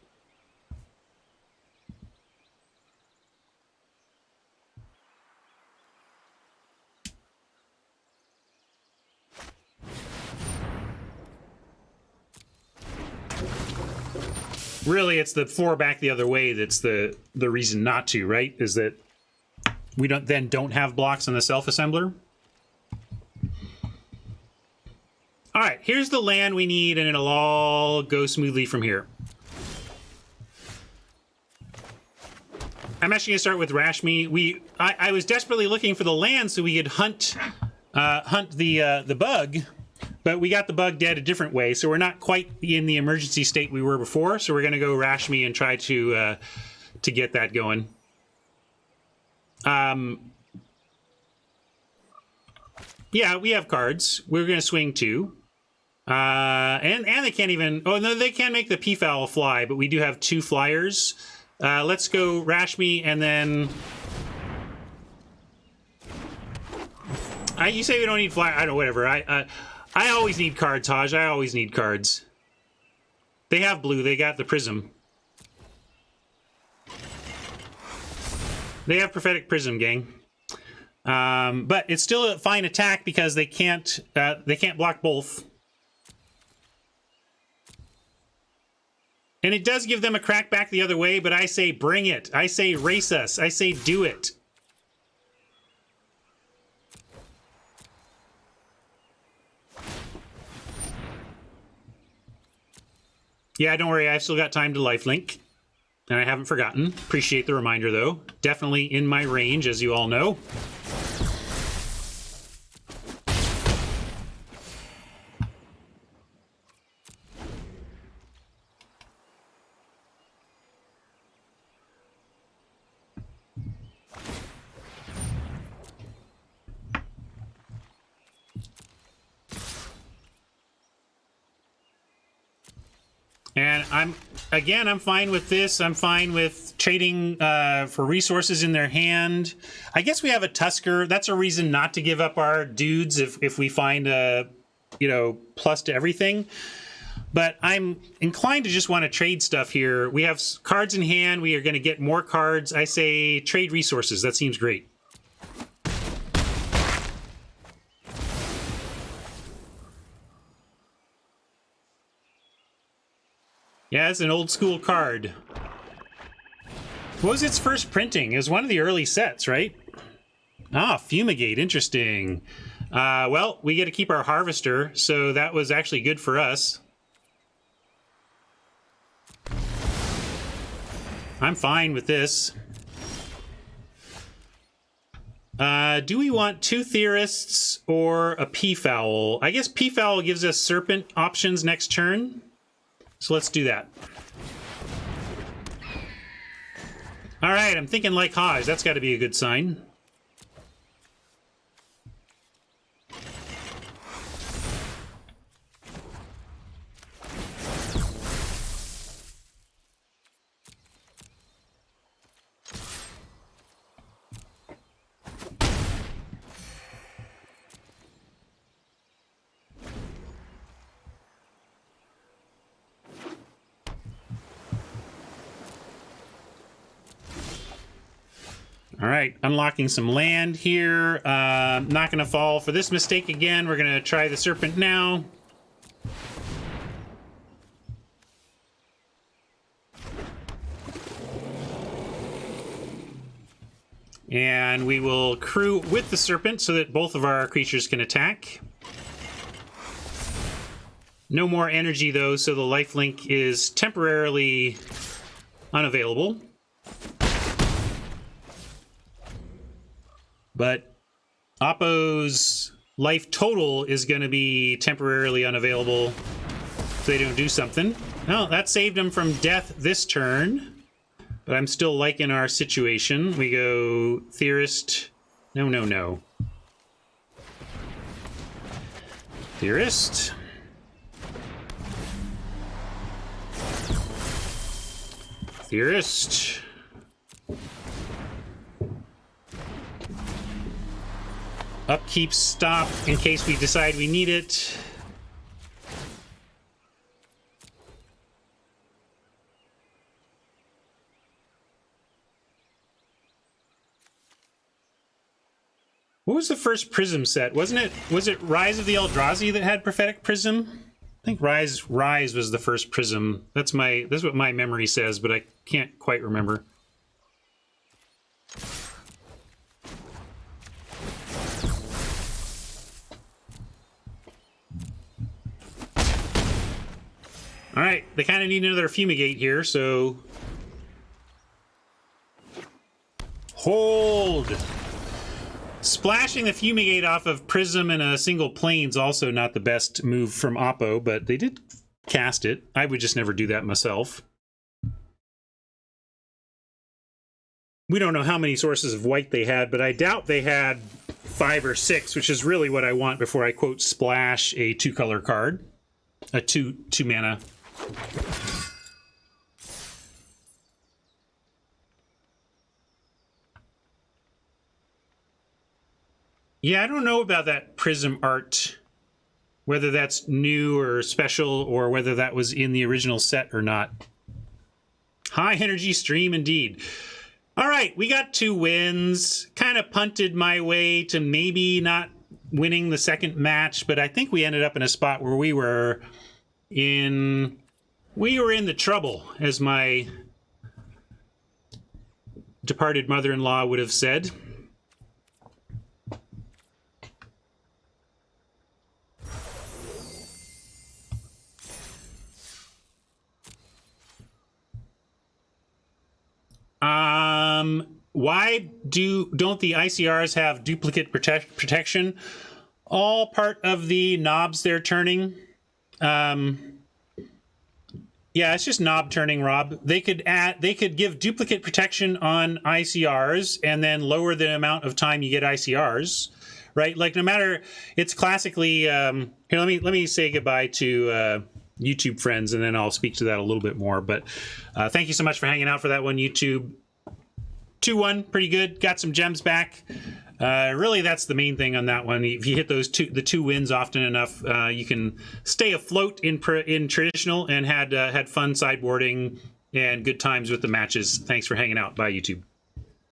Really, it's the 4 back the other way that's the reason not to, right? Is that we don't have blocks on the self-assembler. All right, here's the land we need, and it'll all go smoothly from here. I'm actually gonna start with Rashmi. I was desperately looking for the land so we could hunt the bug, but we got the bug dead a different way, so we're not quite in the emergency state we were before. So we're gonna go Rashmi and try to get that going. Yeah, we have cards. We're gonna swing 2. And they can't even... Oh, no, they can make the peafowl fly, but we do have 2 flyers. Let's go Rashmi, and then... you say we don't need fly... I don't know, whatever. I always need cards, Haj. I always need cards. They have blue. They got the prism. They have prophetic prism, gang. But it's still a fine attack because they can't block both. And it does give them a crack back the other way, but I say bring it. I say race us. I say do it. Yeah, don't worry. I've still got time to lifelink. And I haven't forgotten. Appreciate the reminder, though. Definitely in my range, as you all know. And I'm fine with this. I'm fine with trading for resources in their hand. I guess we have a Tusker. That's a reason not to give up our dudes if we find a, plus to everything. But I'm inclined to just want to trade stuff here. We have cards in hand. We are going to get more cards. I say trade resources. That seems great. Yeah, it's an old school card. What was its first printing? It was one of the early sets, right? Ah, Fumigate, interesting. Well, we get to keep our Harvester, so that was actually good for us. I'm fine with this. Do we want 2 Theorists or a Peafowl? I guess Peafowl gives us Serpent options next turn. So let's do that. All right, I'm thinking like Hodge. That's got to be a good sign. All right, unlocking some land here. Not going to fall for this mistake again. We're going to try the Serpent now. And we will crew with the Serpent so that both of our creatures can attack. No more energy, though, so the lifelink is temporarily unavailable. But Oppo's life total is going to be temporarily unavailable if they don't do something. Oh, that saved him from death this turn. But I'm still liking our situation. We go Theorist. No, no, no. Theorist. Theorist. Upkeep stop in case we decide we need it. What was the first Prism set? Was it Rise of the Eldrazi that had Prophetic Prism? I think Rise was the first Prism. That's what my memory says, but I can't quite remember. All right, they kind of need another Fumigate here, so hold. Splashing the Fumigate off of Prism in a single plane's also not the best move from Oppo, but they did cast it. I would just never do that myself. We don't know how many sources of white they had, but I doubt they had 5 or 6, which is really what I want before I, quote, splash a 2-color card. A 2 mana. Yeah, I don't know about that Prism art, whether that's new or special or whether that was in the original set or not. High energy stream indeed. All right, we got 2 wins. Kind of punted my way to maybe not winning the second match, but I think we ended up in a spot where we were in the trouble, as my departed mother-in-law would have said. Why don't the ICRs have duplicate protection? All part of the knobs they're turning. Yeah, it's just knob turning, Rob. They could give duplicate protection on ICRs and then lower the amount of time you get ICRs, right? Like no matter, it's classically. Here, let me say goodbye to YouTube friends, and then I'll speak to that a little bit more. But thank you so much for hanging out for that one, YouTube. 2-1, pretty good. Got some gems back. Really, that's the main thing on that one. If you hit the 2 wins often enough, you can stay afloat in traditional and had fun sideboarding and good times with the matches. Thanks for hanging out. Bye, YouTube.